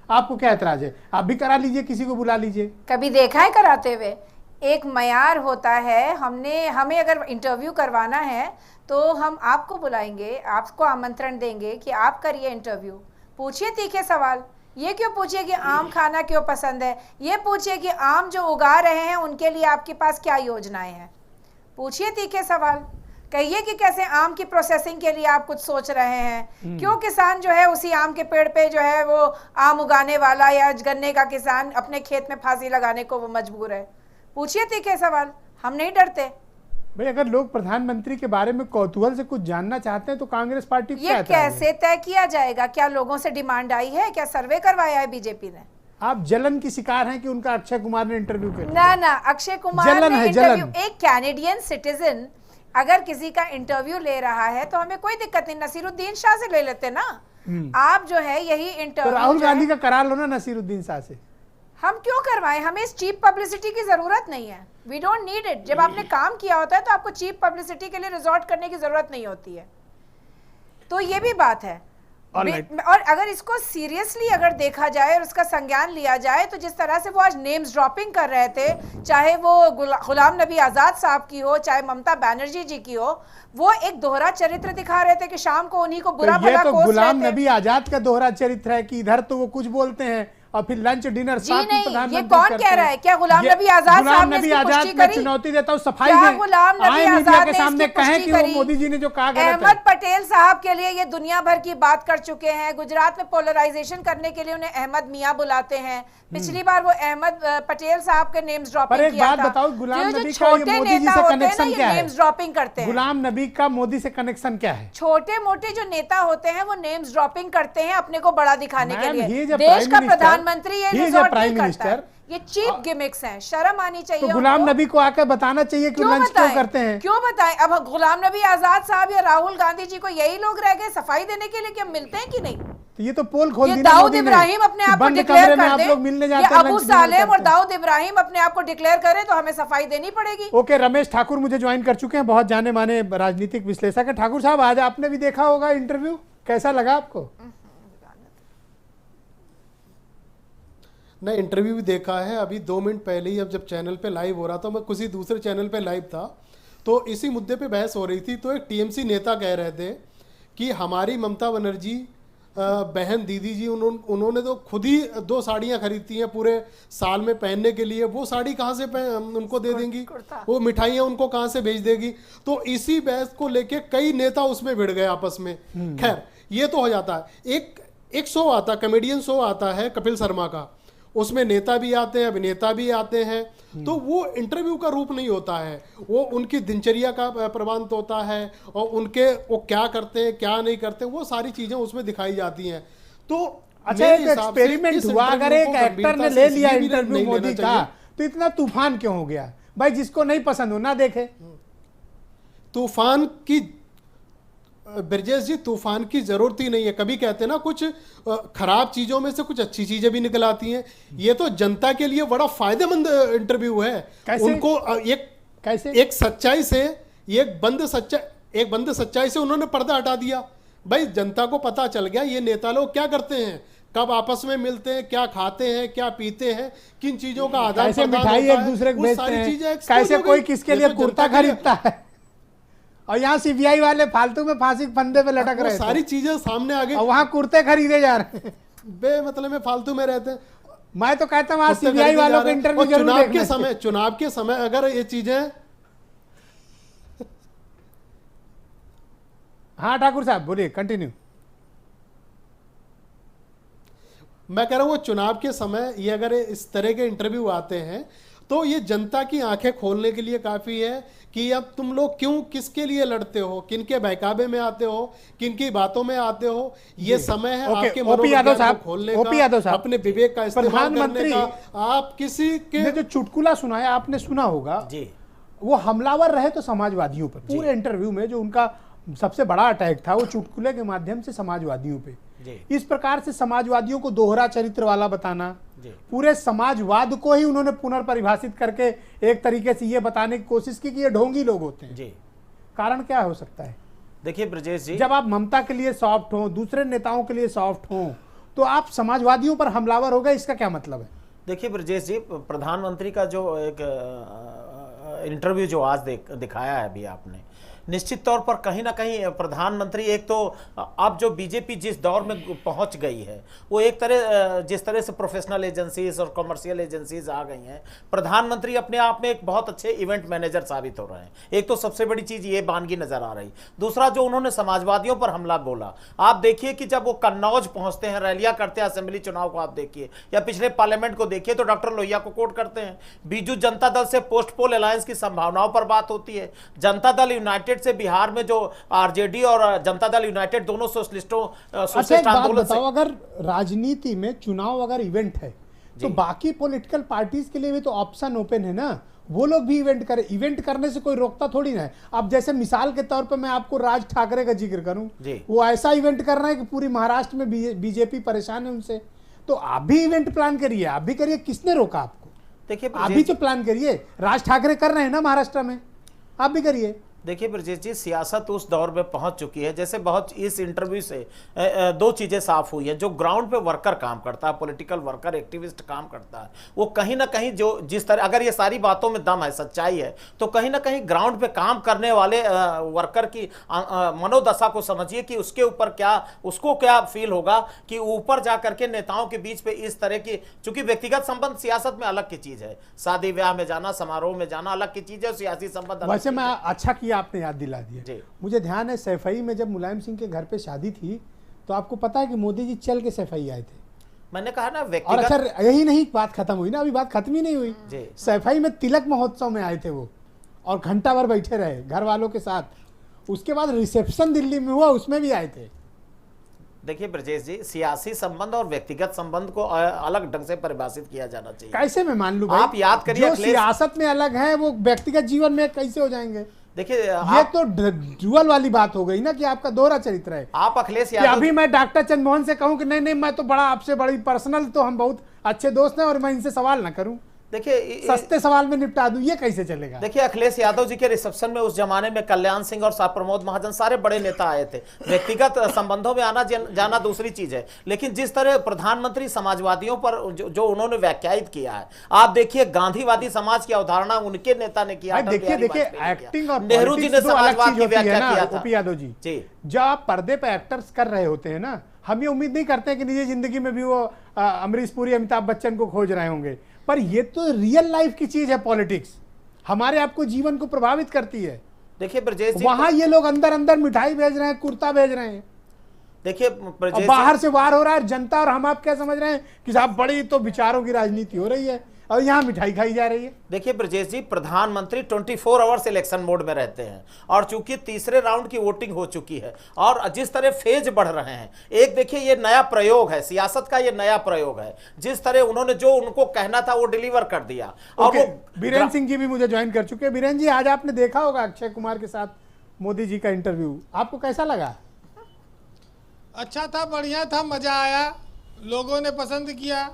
आपको क्या ऐतराज है? आप भी करा लीजिए, किसी को बुला लीजिए। कभी देखा है कराते हुए? एक मयार होता है, हमें अगर इंटरव्यू करवाना है तो हम आपको बुलाएंगे, आपको आमंत्रण देंगे कि आप करिए इंटरव्यू, पूछिए तीखे सवाल। ये क्यों पूछिए कि आम खाना क्यों पसंद है, ये पूछिए कि आम जो उगा रहे हैं उनके लिए आपके पास क्या योजनाएं हैं। पूछिए तीखे सवाल, कहिए कि कैसे आम की प्रोसेसिंग के लिए आप कुछ सोच रहे हैं, क्यों किसान जो है उसी आम के पेड़ पे जो है वो आम उगाने वाला या गन्ने का किसान अपने खेत में फांसी लगाने को वो मजबूर है। पूछिए तीखे सवाल, हम नहीं डरते। भाई अगर लोग प्रधानमंत्री के बारे में कौतूहल से कुछ जानना चाहते हैं तो कांग्रेस पार्टी को क्या ये ऐतराज है? कैसे तय किया जाएगा? क्या लोगों से डिमांड आई है? क्या सर्वे करवाया है बीजेपी ने? आप जलन की शिकार हैं कि उनका अक्षय कुमार ने इंटरव्यू किया? ना ना, अक्षय कुमार जलन ने है, इंटरव्यू, जलन। एक कैनेडियन सिटीजन अगर किसी का इंटरव्यू ले रहा है तो हमें कोई दिक्कत नहीं, नसीरुद्दीन शाह से ले लेते ना। आप जो है यही तो इंटरव्यू राहुल गांधी का करा लो ना नसीरुद्दीन शाह से। हम क्यों करवाएं? हमें इस चीप पब्लिसिटी की जरूरत नहीं है। We don't need it. जब आपने काम किया होता है तो आपको चीप पब्लिसिटी के लिए रिजॉर्ट करने की जरूरत नहीं होती है। तो ये भी बात है। और अगर इसको सीरियसली अगर देखा जाए और उसका संज्ञान लिया जाए तो जिस तरह से वो आज नेम्स ड्रॉपिंग कर रहे थे, चाहे वो गुलाम नबी आज़ाद साहब की हो, चाहे ममता बनर्जी जी की हो, वो एक दोहरा चरित्र दिखा रहे थे कि शाम को उन्हीं को बुरा भला कोस रहे थे। गुलाम नबी आजाद का दोहरा चरित्र है कि इधर तो वो कुछ बोलते हैं और फिर लंच डिनर साथ में प्रधानमंत्री ये कौन कह रहा है? क्या गुलाम नबी आजाद साहब ने इसकी पुष्टि करी? चुनौती देता हूं, सफाई क्या दें, गुलाम नबी आजाद के सामने कहें कि वो मोदी जी ने जो कहा गलत है। अहमद पटेल साहब के लिए ये दुनिया भर की बात कर चुके हैं। गुजरात में पोलराइजेशन करने के लिए उन्हें अहमद मियां बुलाते हैं। पिछली बार वो अहमद पटेल साहब के नेम्स ड्रॉपिंग किया था। पर एक बात बताओ, गुलाम नबी का ये मोदी जी से कनेक्शन क्या है? नेम्स ड्रॉपिंग करते हैं। गुलाम नबी का मोदी से कनेक्शन क्या है? छोटे मोटे जो नेता होते हैं वो नेम्स ड्रॉपिंग करते हैं अपने को बड़ा दिखाने के लिए। देश का प्रधानमंत्री ये प्राइम मिनिस्टर, ये चीप गिमिक्स हैं, शर्म आनी चाहिए। तो गुलाम नबी को आकर बताना चाहिए कि लंच क्यों करते हैं। क्यों बताएं? अब गुलाम नबी आजाद साहब या राहुल गांधी जी को यही लोग रह गए सफाई देने के लिए कि हम मिलते हैं कि नहीं? तो ये तो पोल खोल दी दाऊद इब्राहिम अपने आप को डिक्लेयर कर दे, मिलने जाते अबू सालेम और दाऊद इब्राहिम अपने आप को डिक्लेयर करें तो हमें सफाई देनी पड़ेगी। ओके, रमेश ठाकुर मुझे ज्वाइन कर चुके हैं, बहुत जाने माने राजनीतिक विश्लेषक है। ठाकुर साहब, आज आपने भी देखा होगा इंटरव्यू, कैसा लगा आपको? नहीं, इंटरव्यू भी देखा है। अभी 2 मिनट पहले ही, अब जब चैनल पे लाइव हो रहा था, मैं किसी दूसरे चैनल पे लाइव था, तो इसी मुद्दे पे बहस हो रही थी। तो एक टीएमसी नेता कह रहे थे कि हमारी ममता बनर्जी बहन दीदी जी, उन्होंने तो खुद ही 2 साड़ियाँ खरीदती हैं पूरे साल में पहनने के लिए, वो साड़ी कहाँ से उनको दे देंगी, वो मिठाइयाँ उनको कहाँ से भेज देगी। तो इसी बहस को लेके कई नेता उसमें भिड़ गए आपस में। खैर, ये तो हो जाता है। एक शो आता, कॉमेडियन शो आता है कपिल शर्मा का, उसमें नेता भी आते हैं, अभिनेता भी आते हैं। तो वो इंटरव्यू का रूप नहीं होता है, वो उनकी दिनचर्या का प्रबंध होता है और वो क्या करते हैं क्या नहीं करते, वो सारी चीजें उसमें दिखाई जाती हैं। तो अच्छा, एक एक्सपेरिमेंट हुआ, अगर एक एक्टर ने ले लिया इंटरव्यू मोदी का तो इतना तूफान क्यों हो गया? भाई, जिसको नहीं पसंद हो ना देखे। तूफान की, ब्रजेश जी, तूफान की जरूरत ही नहीं है। कभी कहते हैं ना, कुछ खराब चीजों में से कुछ अच्छी चीजें भी निकल आती हैं। ये तो जनता के लिए बड़ा फायदेमंद इंटरव्यू है। कैसे? उनको कैसे? एक सच्चाई से, एक बंद सच्चाई से उन्होंने पर्दा हटा दिया। भाई, जनता को पता चल गया ये नेता लोग क्या करते हैं, कब आपस में मिलते हैं, क्या खाते हैं, क्या पीते हैं, किन चीजों का आदान प्रदान होता है, एक दूसरे को भेजते हैं, कैसे कोई किसके लिए कुर्ता खरीदता है, और यहाँ सीबीआई वाले फालतू में फांसी के फंदे पे लटक रहे हैं। सारी चीजें सामने आ गई और वहाँ कुर्ते खरीदे जा रहे हैं, बेमतलब में फालतू में रहते हैं। मैं तो कहता हूँ सीबीआई वालों के इंटरव्यू चुनाव के समय अगर ये चीजें। हाँ ठाकुर साहब बोलिए, कंटिन्यू। मैं कह रहा हूँ, वो चुनाव के समय ये अगर इस तरह के इंटरव्यू आते हैं तो ये जनता की आंखें खोलने के लिए काफी है कि अब तुम लोग क्यों, किसके लिए लड़ते हो, किनके बहकावे में आते हो, किनकी बातों में आते हो। ये समय है आपके मनोविज्ञान को खोलने का, अपने विवेक का इस्तेमाल करने का। आप किसी के जो चुटकुला सुनाया आपने सुना होगा जी, वो हमलावर रहे तो समाजवादियों पर। पूरे इंटरव्यू में जो उनका सबसे बड़ा अटैक था वो चुटकुले के माध्यम से समाजवादियों पे। इस प्रकार से समाजवादियों को दोहरा चरित्र वाला बताना, पूरे समाजवाद को ही उन्होंने पुनर्परिभाषित करके एक तरीके से ये बताने की कोशिश की कि ये ढोंगी लोग होते हैं। कारण क्या हो सकता है? देखिए ब्रजेश जी, जब आप ममता के लिए सॉफ्ट हो, दूसरे नेताओं के लिए सॉफ्ट हो, तो आप समाजवादियों पर हमलावर हो गए, इसका क्या मतलब है? देखिए ब्रजेश जी, प्रधानमंत्री का जो एक इंटरव्यू जो आज दिखाया है अभी आपने, निश्चित तौर पर कहीं ना कहीं प्रधानमंत्री, एक तो अब जो बीजेपी जिस दौर में पहुंच गई है, वो एक तरह जिस तरह से प्रोफेशनल एजेंसीज और कमर्शियल एजेंसीज आ गई हैं, प्रधानमंत्री अपने आप में एक बहुत अच्छे इवेंट मैनेजर साबित हो रहे हैं। एक तो सबसे बड़ी चीज ये बानगी नजर आ रही। दूसरा, जो उन्होंने समाजवादियों पर हमला बोला, आप देखिए कि जब वो कन्नौज पहुंचते हैं, रैलियां करते हैं, असेंबली चुनाव को आप देखिए, या पिछले पार्लियामेंट को देखिए, तो डॉक्टर लोहिया को कोट करते हैं। बीजू जनता दल से पोस्ट पोल अलायंस की संभावनाओं पर बात होती है। जनता दल यूनाइटेड से बिहार में जो आरजेडी और जनता दल यूनाइटेड दोनों सोशलिस्टों आंदोलन से, अगर राजनीति में चुनाव अगर इवेंट है तो बाकी पॉलिटिकल पार्टीज के लिए भी तो ऑप्शन ओपन है ना, वो लोग भी इवेंट करें। इवेंट करने से कोई रोकता थोड़ी ना है। अब जैसे मिसाल के तौर पर मैं आपको राज ठाकरे का जिक्र करूं, वो ऐसा इवेंट कर रहे हैं कि पूरी महाराष्ट्र में बीजेपी परेशान है उनसे। तो आप भी इवेंट प्लान करिए, आप भी करिए, किसने रोका आपको? देखिए आप भी तो प्लान करिए, राज ठाकरे कर रहे हैं ना महाराष्ट्र में, आप भी करिए। देखिए ब्रजेश जी, सियासत उस दौर में पहुंच चुकी है, जैसे बहुत इस इंटरव्यू से दो चीजें साफ हुई है। जो ग्राउंड पे वर्कर काम करता है, पॉलिटिकल वर्कर, एक्टिविस्ट काम करता है, वो कहीं ना कहीं जो जिस तरह, अगर ये सारी बातों में दम है, सच्चाई है, तो कहीं ना कहीं ग्राउंड पे काम करने वाले वर्कर की मनोदशा को समझिए कि उसके ऊपर क्या, उसको क्या फील होगा कि ऊपर जा करके नेताओं के बीच पे इस तरह की, चूंकि व्यक्तिगत संबंध सियासत में अलग की चीज है, शादी ब्याह में जाना, समारोह में जाना अलग की चीज है, सियासी संबंध। वैसे मैं अच्छा किया आपने याद दिला दिया। मुझे ध्यान है सैफई में जब मुलायम सिंह के घर पे शादी थी, तो आपको पता है कि मोदी जी चल के सैफई आए थे। मैंने कहा ना और अच्छा यही नहीं, बात खत्म हुई ना, अभी बात खत्म ही नहीं हुई। सैफई में तिलक महोत्सव में आए थे वो, और घंटा भर बैठे रहे घर वालों के साथ। उसके बाद रिसेप्शन दिल्ली में हुआ, उसमें भी आए थे। देखिए ब्रजेश जी, सियासी संबंध और व्यक्तिगत संबंध को अलग ढंग से परिभाषित किया जाना चाहिए। कैसे मैं मान लूं भाई? आप याद करिए, जो सियासत में अलग है वो व्यक्तिगत जीवन में कैसे हो जाएंगे? देखिए ये तो डुअल वाली बात हो गई ना, कि आपका दोहरा चरित्र है। आप अखिलेश यादव, अभी मैं डॉक्टर चंद्रमोहन से कहूं कि नहीं नहीं, मैं तो बड़ा आपसे बड़ी पर्सनल, तो हम बहुत अच्छे दोस्त हैं और मैं इनसे सवाल ना करूं, देखिए सस्ते सवाल में निपटा दूं, ये कैसे चलेगा? देखिए अखिलेश यादव जी के रिसेप्शन में उस जमाने में कल्याण सिंह और प्रमोद महाजन सारे बड़े नेता आए थे। व्यक्तिगत संबंधों में आना जाना दूसरी चीज है, लेकिन जिस तरह प्रधानमंत्री समाजवादियों पर जो उन्होंने व्याख्यायित किया है, आप देखिए गांधीवादी समाज की अवधारणा उनके नेता ने किया। देखिए एक्टिंग और नेहरू जी ने समाजवाद की व्याख्या किया था। ओपी यादव जी, जब आप पर्दे पे एक्टर्स कर रहे होते हैं ना, हम ये उम्मीद नहीं करते कि निजी जिंदगी में भी वो अमरीश पुरी, अमिताभ बच्चन को खोज रहे होंगे, पर ये तो रियल लाइफ की चीज है। पॉलिटिक्स हमारे आपको जीवन को प्रभावित करती है। देखिए ब्रजेश जी, वहां ये लोग अंदर अंदर मिठाई भेज रहे हैं, कुर्ता भेज रहे हैं। देखिए बाहर से वार हो रहा है जनता, और हम आप क्या समझ रहे हैं कि साहब बड़ी तो विचारों की राजनीति हो रही है, और यहाँ मिठाई खाई जा रही है। देखिए ब्रजेश जी, प्रधानमंत्री 24 आवर्स इलेक्शन मोड में रहते हैं, और चूंकि तीसरे राउंड की वोटिंग हो चुकी है और जिस तरह फेज बढ़ रहे हैं, एक देखिए ये नया प्रयोग है सियासत का, ये नया प्रयोग है। जिस तरह उन्होंने जो उनको कहना था वो डिलीवर कर दिया। और वो बीरेन सिंह जी भी मुझे ज्वाइन कर चुके हैं। बीरेन जी, आज आपने देखा होगा अक्षय कुमार के साथ मोदी जी का इंटरव्यू, आपको कैसा लगा? अच्छा था, बढ़िया था, मज़ा आया, लोगों ने पसंद किया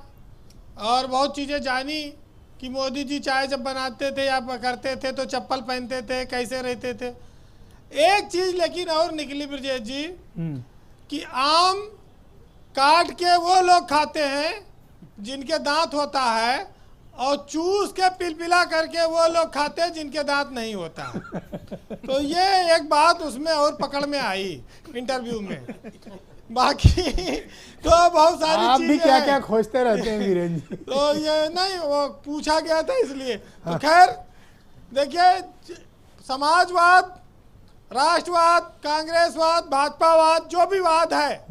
और बहुत चीज़ें जानी कि मोदी जी चाय जब बनाते थे या करते थे तो चप्पल पहनते थे, कैसे रहते थे। एक चीज़ लेकिन और निकली ब्रजेश जी, कि आम काट के वो लोग खाते हैं जिनके दांत होता है, और चूस के पिलपिला करके वो लोग खाते हैं जिनके दांत नहीं होता। तो ये एक बात उसमें और पकड़ में आई इंटरव्यू में। बाकी तो बहुत सारी आप चीजें भी क्या क्या खोजते रहते हैं वीरेन जी। तो ये नहीं, वो पूछा गया था इसलिए। तो खैर देखिए, समाजवाद, राष्ट्रवाद, कांग्रेसवाद, भाजपावाद, जो भी वाद है,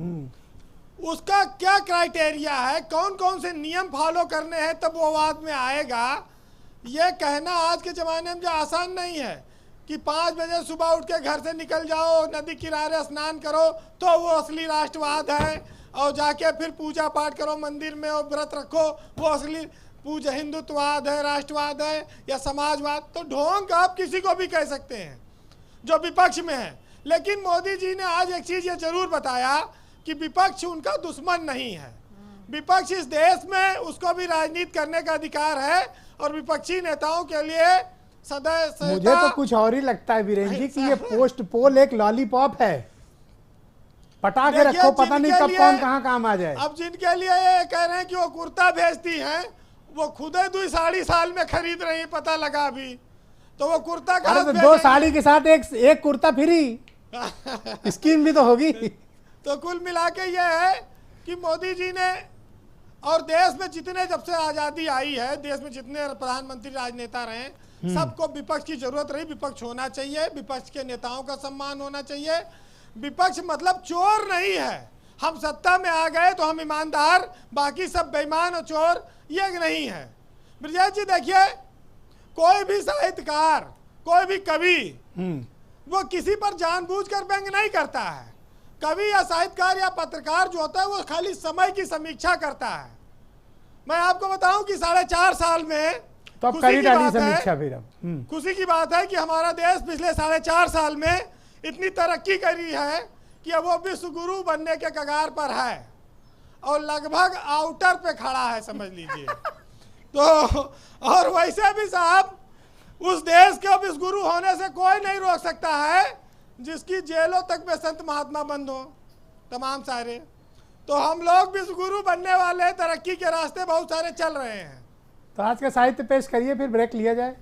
उसका क्या क्राइटेरिया है, कौन कौन से नियम फॉलो करने हैं तब वो वाद में आएगा, ये कहना आज के ज़माने में जो आसान नहीं है कि 5 बजे सुबह उठ के घर से निकल जाओ, नदी किनारे स्नान करो तो वो असली राष्ट्रवाद है, और जाके फिर पूजा पाठ करो मंदिर में और व्रत रखो, वो असली पूजा हिंदुत्ववाद है, राष्ट्रवाद है या समाजवाद। तो ढोंग आप किसी को भी कह सकते हैं जो विपक्ष में है। लेकिन मोदी जी ने आज एक चीज़ ये जरूर बताया कि विपक्ष उनका दुश्मन नहीं है। विपक्ष इस देश में, उसको भी राजनीति करने का अधिकार है, और विपक्षी नेताओं के लिए सदैव। मुझे तो कुछ और ही लगता है वीरेन जी कि ये पोस्ट पोल एक लॉलीपॉप है, पटा के रखो, पता नहीं कब कौन कहाँ काम आ जाए। अब जिनके लिए ये कह रहे हैं कि वो कुर्ता भेजती हैं, वो खुदे 2 साड़ी साल में खरीद रही, पता लगा अभी, तो वो कुर्ता का 2 साड़ी के साथ एक कुर्ता फ्री स्कीम भी तो होगी। तो कुल मिला के ये है कि मोदी जी ने, और देश में जितने जब से आज़ादी आई है, देश में जितने प्रधानमंत्री राजनेता रहे, सबको विपक्ष की जरूरत रही। विपक्ष होना चाहिए, विपक्ष के नेताओं का सम्मान होना चाहिए। विपक्ष मतलब चोर नहीं है, हम सत्ता में आ गए तो हम ईमानदार, बाकी सब बेईमान और चोर, ये नहीं है। ब्रजेश जी देखिए, कोई भी साहित्यकार, कोई भी कवि, वो किसी पर जानबूझकर व्यंग नहीं करता है। कवि या साहित्यकार या पत्रकार जो होता है वो खाली समय की समीक्षा करता है। मैं आपको बताऊं कि 4.5 साल में, तो खुशी की बात है कि हमारा देश पिछले 4.5 साल में इतनी तरक्की करी है कि अब वो विश्व गुरु बनने के कगार पर है। और लगभग आउटर पे खड़ा है, समझ लीजिए। तो और वैसे भी साहब, उस देश के अब इस गुरु होने से कोई नहीं रोक सकता है जिसकी जेलों तक में संत महात्मा बंद हो, तमाम सारे। तो हम लोग भी इस गुरु बनने वाले, तरक्की के रास्ते बहुत सारे चल रहे हैं। तो आज का साहित्य पेश करिए, फिर ब्रेक लिया जाए।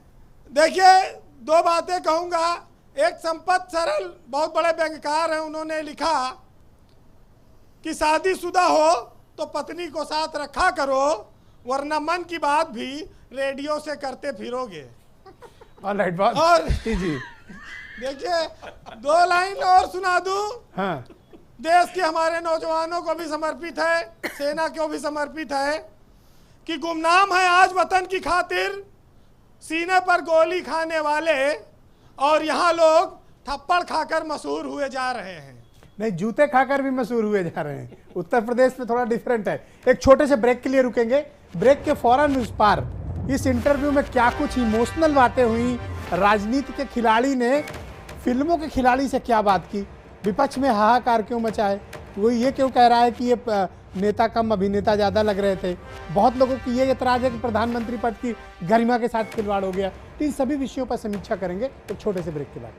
देखिए, दो बातें कहूँगा। एक संपत सरल बहुत बड़े व्यंग्यकार हैं, उन्होंने लिखा कि शादीशुदा हो तो पत्नी को साथ रखा करो, वरना मन की बात भी रेडियो से करते फिरोगे। ऑलराइट, बहुत और जी देखिए, दो लाइन और सुना दूं। हाँ, देश के हमारे नौजवानों को भी समर्पित है, सेना को भी समर्पित है कि गुमनाम है आज वतन की खातिर सीने पर गोली खाने वाले, और यहाँ लोग थप्पड़ खाकर मशहूर हुए जा रहे हैं। नहीं, जूते खाकर भी मशहूर हुए जा रहे हैं। उत्तर प्रदेश में थोड़ा डिफरेंट है। एक छोटे से ब्रेक के लिए रुकेंगे। ब्रेक के फौरन उस पार इस इंटरव्यू में क्या कुछ इमोशनल बातें हुई, राजनीति के खिलाड़ी ने फिल्मों के खिलाड़ी से क्या बात की, विपक्ष में हाहाकार क्यों मचा है, वो ये क्यों कह रहा है कि ये नेता कम अभिनेता ज़्यादा लग रहे थे, बहुत लोगों की ये एतराज है कि प्रधानमंत्री पद की गरिमा के साथ खिलवाड़ हो गया। इन सभी विषयों पर समीक्षा करेंगे एक छोटे से ब्रेक के बाद।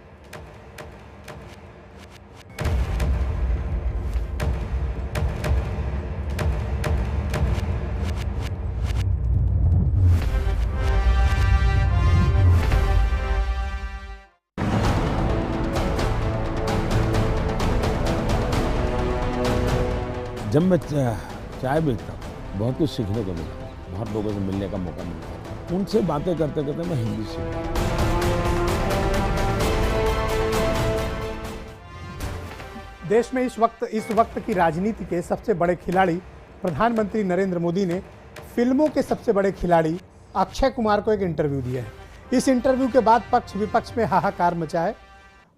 जब मैं चाय बेचता हूँ, बहुत कुछ सीखने को मिला, बहुत लोगों से मिलने का मौका मिलता है। उनसे बातें करते करते मैं हिंदी सीखा। देश में इस वक्त की राजनीति के सबसे बड़े खिलाड़ी प्रधानमंत्री नरेंद्र मोदी ने फिल्मों के सबसे बड़े खिलाड़ी अक्षय कुमार को एक इंटरव्यू दिया है। इस इंटरव्यू के बाद पक्ष विपक्ष में हाहाकार मचा है।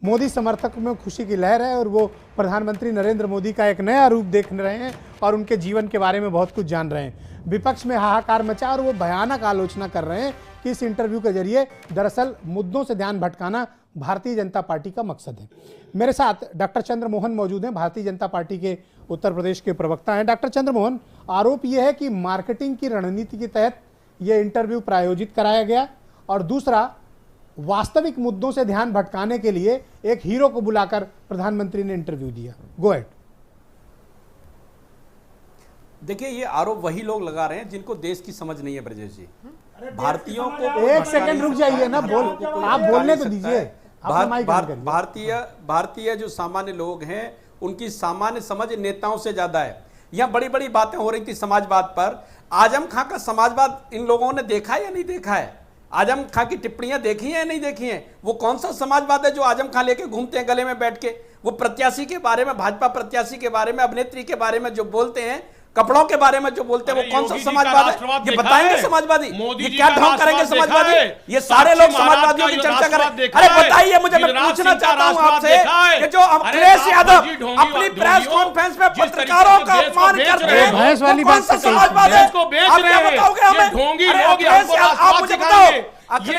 मोदी समर्थकों में खुशी की लहर है और वो प्रधानमंत्री नरेंद्र मोदी का एक नया रूप देख रहे हैं और उनके जीवन के बारे में बहुत कुछ जान रहे हैं। विपक्ष में हाहाकार मचा और वो भयानक आलोचना कर रहे हैं कि इस इंटरव्यू के जरिए दरअसल मुद्दों से ध्यान भटकाना भारतीय जनता पार्टी का मकसद है। मेरे साथ डॉक्टर चंद्र मोहन मौजूद हैं, भारतीय जनता पार्टी के उत्तर प्रदेश के प्रवक्ता हैं। डॉक्टर चंद्र मोहन, आरोप यह है कि मार्केटिंग की रणनीति के तहत ये इंटरव्यू प्रायोजित कराया गया और दूसरा, वास्तविक मुद्दों से ध्यान भटकाने के लिए एक हीरो को बुलाकर प्रधानमंत्री ने इंटरव्यू दिया। Go ahead. देखिए, ये आरोप वही लोग लगा रहे हैं जिनको देश की समझ नहीं है ब्रजेश जी। भारतीयों को एक सेकंड रुक जाइए ना, आप बोलने तो दीजिए। भारतीय जो सामान्य लोग हैं उनकी सामान्य समझ नेताओं से ज्यादा है। यहाँ बड़ी बड़ी बातें हो रही थी समाजवाद पर। आजम खां का समाजवाद इन लोगों ने देखा है या नहीं देखा है? आजम खां की टिप्पणियां देखी हैं या नहीं देखी हैं? वो कौन सा समाजवाद है जो आजम खां लेके घूमते हैं गले में बैठ के? वो प्रत्याशी के बारे में, भाजपा प्रत्याशी के बारे में, अभिनेत्री के बारे में जो बोलते हैं, कपड़ों के बारे में जो बोलते हैं, वो कौन सा समाजवाद है? ये बताएंगे समाजवादी? ये क्या ढोंग करेंगे समाजवादी? ये सारे लोग समाजवादियों की चर्चा करें। अरे बताइए मुझे, मैं पूछना चाहता हूं आपसे कि जो अखिलेश यादव अपनी प्रेस कॉन्फ्रेंस में पत्रकारों का अपमान करते हैं, भैंस वाली बात कौन सा समाजवाद है? आप क्या बताओगे हमें? आप मुझे बताओ, अरे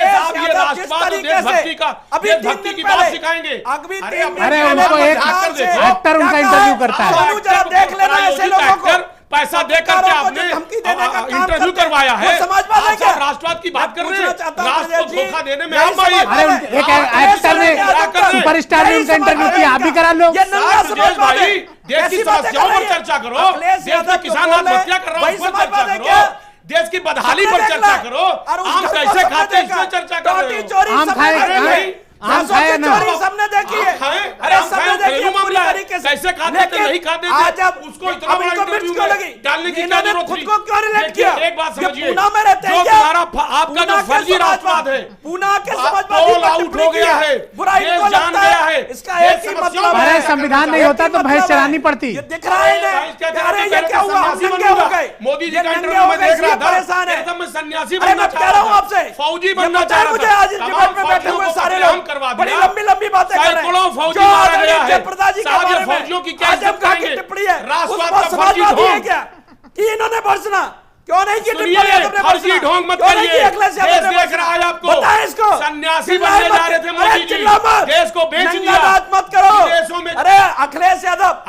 उनको एक एक्टर उनका इंटरव्यू करता है। देख लेना ऐसे लोगों को पैसा दे करके आपने इंटरव्यू करवाया है। राष्ट्रवाद की बात कर रहे हैं, राष्ट्र को धोखा देने में आप माहिर। अरे एक एक्टर ने, सुपरस्टार ने उनका इंटरव्यू किया, आप भी करा लो। भाई, देश की समस्याओं पर चर्चा करो, देश में किसान आत्महत्या कर रहा है उस पर चर्चा करो, देश की बदहाली पर चर्चा करो, आम कैसे खाते हैं इस पर चर्चा करो। आम खाए, आम खाए ना, सबने देखी है। अरे सबने देखी है पूरी तरीके से। कैसे खाते थे, नहीं खाते थे, उसको इतना बड़ा इंटरव्यू में डालने की क्या जरूरत थी? खुद को क्यों रिलेट किया? एक बात समझिए, पूना में रहते हैं, जो तुम्हारा आपका जो फर्जी राष्ट्रवाद है, पूना के समाजवादी ऑल आउट हो गया है, देश जान गया है। इसका एक ही मतलब है, अरे संविधान नहीं होता तो भैंस चरानी पड़ती। दिख रहा है ये क्या हुआ? नंगे हो गए। मोदी जी का इंटरव्यू में देख रहा था, एकदम सन्यासी बनना चाह रहा था, फौजी बनना चाह रहा था। आज डिबेट में बैठे हुए सारे लोग करवा बड़ी लंबी बातें कर रहे हैं। फौजी मारा गया है, सारे फौजियों की क्या इज्जत करेंगे? टिप्पणी है, राष्ट्रवाद उसको का फर्जी समाजवादी है ढोंग क्या कि इन्होंने भर्सना क्यों नहीं की? फर्जी ढोंग मत करिए, देश देख रहा है आपको। बताएं इसको, सन्यासी बनने जा रहे थे मोदी जी, देश को बेच दिया। बात मत करो विदेशों में। अरे अखिलेश यादव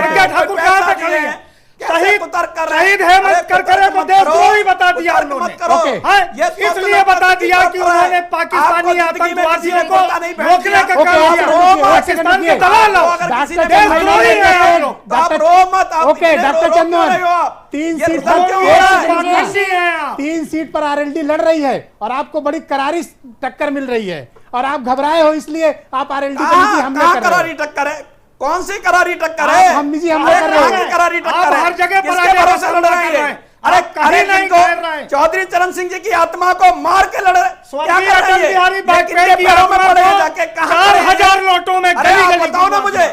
प्रज्ञा ठाकुर कहाँ पे खड़े हैं? शहीद हेमंत करकरे को देशद्रोही बता दिया उन्होंने, इसलिए बता दिया कि उन्होंने पाकिस्तानी आतंकवादियों को रोकने का काम किया। पाकिस्तान के दलाल देशद्रोही हैं लोग। ओके डॉक्टर चंदन, 3 सीट पर आरएलडी लड़ रही है और आपको बड़ी करारी टक्कर मिल रही है और आप घबराए हो, इसलिए आप आरएलडी पर हमला कर रहे हो। टक्कर है कौन सी करारी टक्कर है? हम निजी हमला कर रहे हैं। करारी टक्कर है, हर जगह किसके पराजय भरोसे का लड़ सामना रहे कर रहे हैं? हैं। अरे कहीं नहीं कर रहे हैं। चौधरी चरण सिंह जी की आत्मा को मार के लड़ रहे, क्या स्वर्गीय कर अटल रही है? बिहारी ये वाजपेयी किनके की पैरों में आत्मा पड़े हैं? को जाके कहाँ 4000 नोटों में अरे गली आप गली बताओ ना मुझे,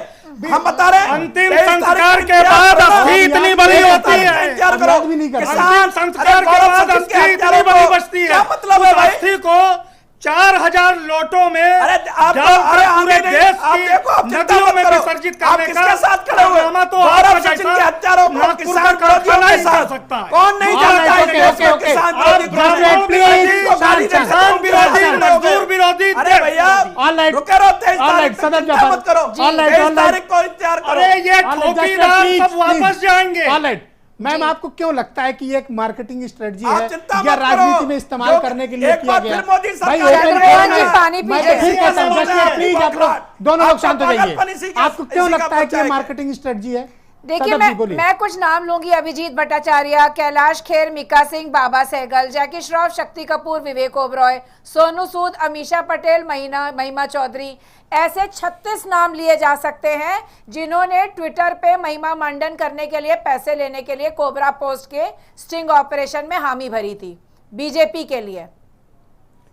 हम बता रहे हैं अंतिम 23 संस्कार तारीख के बाद अस्थि इतनी बड़ी होती है। इंतजार करो, याद भी नहीं करते। किसान संस्कार के बाद अस्थि इतनी बड़ी बचती है। क्या मतलब है भाई? अस्थि को 4000 लोटों में अरे आप डालकर अरे पूरे आगे नहीं, देश आप की देखो, आप चिंता नदियों मत में करो। विसर्जित आप करने किसके का साथ खड़े हुए? कारनामा तो गौरव आपका सचिन जैसा के हत्यारों को नागपुर किसान का विरोधियों कारखाना के ही साथ कर सकता है। कौन नहीं जानता है ओके, देश ओके, में ओके। किसान आप विरोधी कौन है? Comrade, please, को गाली दे किसान विरोधी, मजदूर विरोधी, अरे भैया All right. रुके रहो 23 All तारीख right, तक सदन चिंता जाफर। मत करो, All right, 23 all right. तारीख को इंतजार करो। अरे ये ठोकीदार सब वापस जाएंगे। ऑलराइट मैम, आपको क्यों लगता है कि ये एक मार्केटिंग स्ट्रेटजी आप है चिंता या मत राजनीति करो। में इस्तेमाल जो करने के लिए एक किया बार गया? फिर मोदी सरकार भाई ने ओपन चंद्रमोहन फोरम जी, है। पानी मैं पीजिए। तो फिर कहता हूं, इसी जस्ट का प्लीज आप लोग पागलपन दोनों लोग आपका शांत हो जाइए। पागलपन इसी का- आपको क्यों इसी का लगता है कि ये परिचय है। मार्केटिंग स्ट्रेटजी है? देखिए सदन जी, बोलिए। मैं कुछ नाम लूंगी, अभिजीत भट्टाचार्य, कैलाश खेर, मीका सिंह, बाबा सहगल, जैकी श्रॉफ, शक्ति कपूर, विवेक ओबरॉय, सोनू सूद, अमीषा पटेल, महिमा चौधरी, ऐसे 36 नाम लिए जा सकते हैं जिन्होंने ट्विटर पे महिमा मंडन करने के लिए, पैसे लेने के लिए कोबरा पोस्ट के स्टिंग ऑपरेशन में हामी भरी थी बीजेपी के लिए।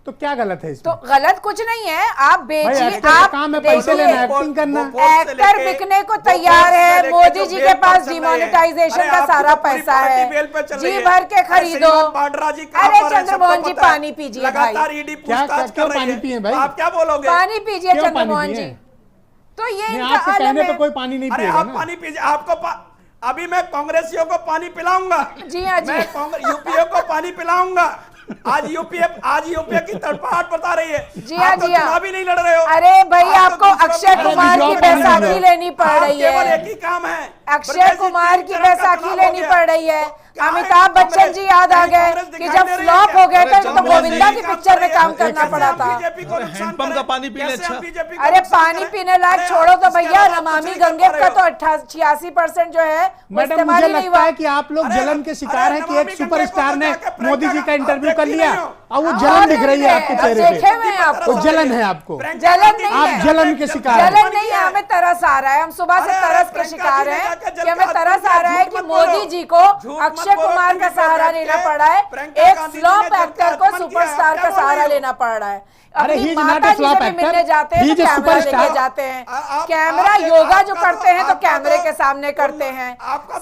तो क्या गलत है इसमें? तो गलत कुछ नहीं है, आप बेचिए, एक्टर का आप काम है पैसे लेना, देखिए, एक्टिंग करना। एक्टर बिकने को तैयार है। मोदी जी के पास डिमोनेटाइजेशन का सारा पैसा है, जी भर के खरीदो। अरे चंद्रमोहन जी, पानी पीजिए भाई। क्यों पानी पिए भाई? आप क्या बोलोगे? पानी पीजिए क्यों पानी चंद्रमोहन पिए? जी। तो ये नहीं, इनका आपके आलम कहने पे है। कोई पानी नहीं अरे पिएगा आप ना। पानी पीजिए, आपको अभी मैं कांग्रेसियों को पानी पिलाऊंगा। जी हाँ जी। मैं यूपीए को पानी पिलाऊंगा। आज यूपीए की तड़पाहट बता रही है। जी हाँ, आप तो जी हाँ। चुनाव ही नहीं लड़ रहे हो। अरे भाई, आप आपको तो अक्षय दूसरों कुमार को की पानी बैसाखी पिलाओ। लेनी पड़ आप रही केवल है। एक ही काम है, अक्षय कुमार की बैसाखी लेनी पड़ रही है। अमिताभ बच्चन जी याद आ गए कि जब फ्लॉप हो गए थे तो गोविंदा की पिक्चर में काम करना पड़ा था। हैंडपंप का पानी पीने अच्छा। अरे पानी पीने लायक छोड़ो तो भैया, नमामि गंगे का तो 86% जो है वो मैडम, इस्तेमाल मुझे ही नहीं लगता हुआ। है कि आप लोग जलन के शिकार हैं कि एक सुपरस्टार ने मोदी जी का इंटरव्यू कर लिया और वो और जलन दिख रही है आपके चेहरे देखे हुए हैं पे। आपको। वो जलन है आपको, जलन नहीं आप है, जलन के शिकार हैं। जलन नहीं है, हमें तरस आ रहा है। हम सुबह से तरस के शिकार हैं कि हमें तरस आ रहा है कि मोदी जी को अक्षय कुमार का सहारा लेना पड़ा है, एक फ्लॉप एक्टर को सुपरस्टार का सहारा लेना पड़ रहा है। अरे अपनी he is not a माता जी flop से भी actor. मिलने जाते हैं He तो is a कैमरा superstar. लेके जाते हैं। कैमरा योगा जो करते हैं तो कैमरे के सामने करते हैं।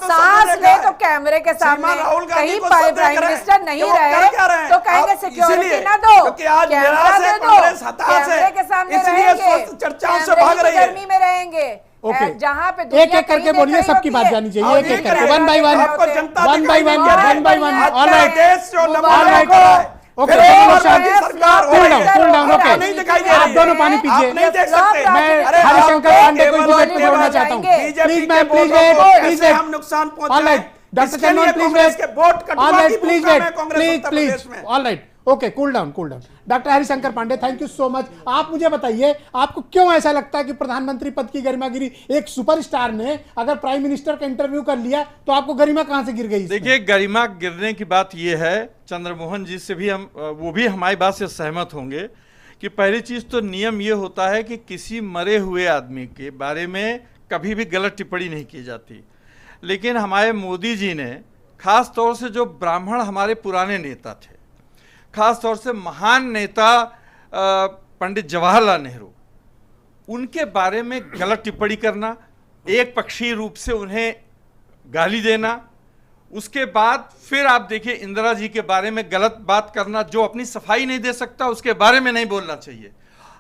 सांस ले तो कैमरे के सामने। कहीं प्राइम मिनिस्टर नहीं रहे तो कहेंगे सिक्योरिटी ना दो, कैमरा दे दो, कैमरे के सामने रहेंगे, चर्चाओं से भाग रही है। गर्मी में रहेंगे। ओके, जहाँ पे एक एक करके बोलिए, सबकी बात जानी चाहिए। एक एक करके, one by one, one by one, one by one. All right, all right, okay, cool down. Okay, आप दोनों पानी पीजिए। मैं हरिशंकर पांडे को डिबेट में जोड़ना चाहता हूँ। Please ma'am, please wait, please wait. हम नुकसान all right, doctor Chandramohan please wait. All right, please wait, please please. All right, okay, cool down, cool down. Doctor Harishankar Pandey, thank you so much. आप मुझे बताइए, आपको क्यों ऐसा लगता है कि प्रधानमंत्री पद की गरिमागिरी, एक सुपरस्टार ने अगर प्राइम मिनिस्टर का इंटरव्यू कर लिया तो आपको गरिमा कहां से गिर गई? देखिए, गरिमा गिरने की बात यह है, चंद्रमोहन जी से भी वो भी हमारी बात से सहमत होंगे कि पहली चीज तो नियम ये होता है कि किसी मरे हुए आदमी के बारे में कभी भी गलत टिप्पणी नहीं की जाती। लेकिन हमारे मोदी जी ने खास तौर से जो ब्राह्मण हमारे पुराने नेता थे, खास तौर से महान नेता पंडित जवाहरलाल नेहरू, उनके बारे में गलत टिप्पणी करना, एक पक्षीय रूप से उन्हें गाली देना, उसके बाद फिर आप देखिए इंदिरा जी के बारे में गलत बात करना, जो अपनी सफाई नहीं दे सकता उसके बारे में नहीं बोलना चाहिए।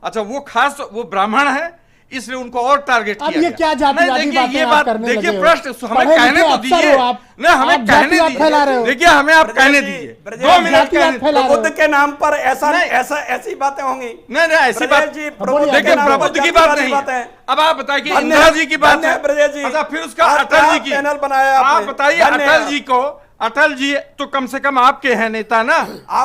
अच्छा, वो खास वो ब्राह्मण है इसलिए उनको और टारगेट किया अब ये क्या जातिवादी बातें ये आप बात करने देखिए, लगे हो? प्रश्न हमें पढ़े कहने लिखे तो अफसर दीजिए हो आप। ना, हमें आप कहने जातिवाद फैला रहे हो। दीजिए। देखिए, हमें आप कहने दीजिए, 2 मिनट जातिवाद कहने फैला रहे हो। बुद्ध के नाम पर ऐसी बातें होंगी। नहीं, ऐसी बात जी, देखिए, प्रबुद्ध की बात नहीं है। अब आप बताइए कि इंदिरा जी की बात है, अच्छा फिर उसका अटल जी की पैनल बनाया आप बताइए। अटल जी को, अटल जी तो कम से कम आपके हैं नेता ना,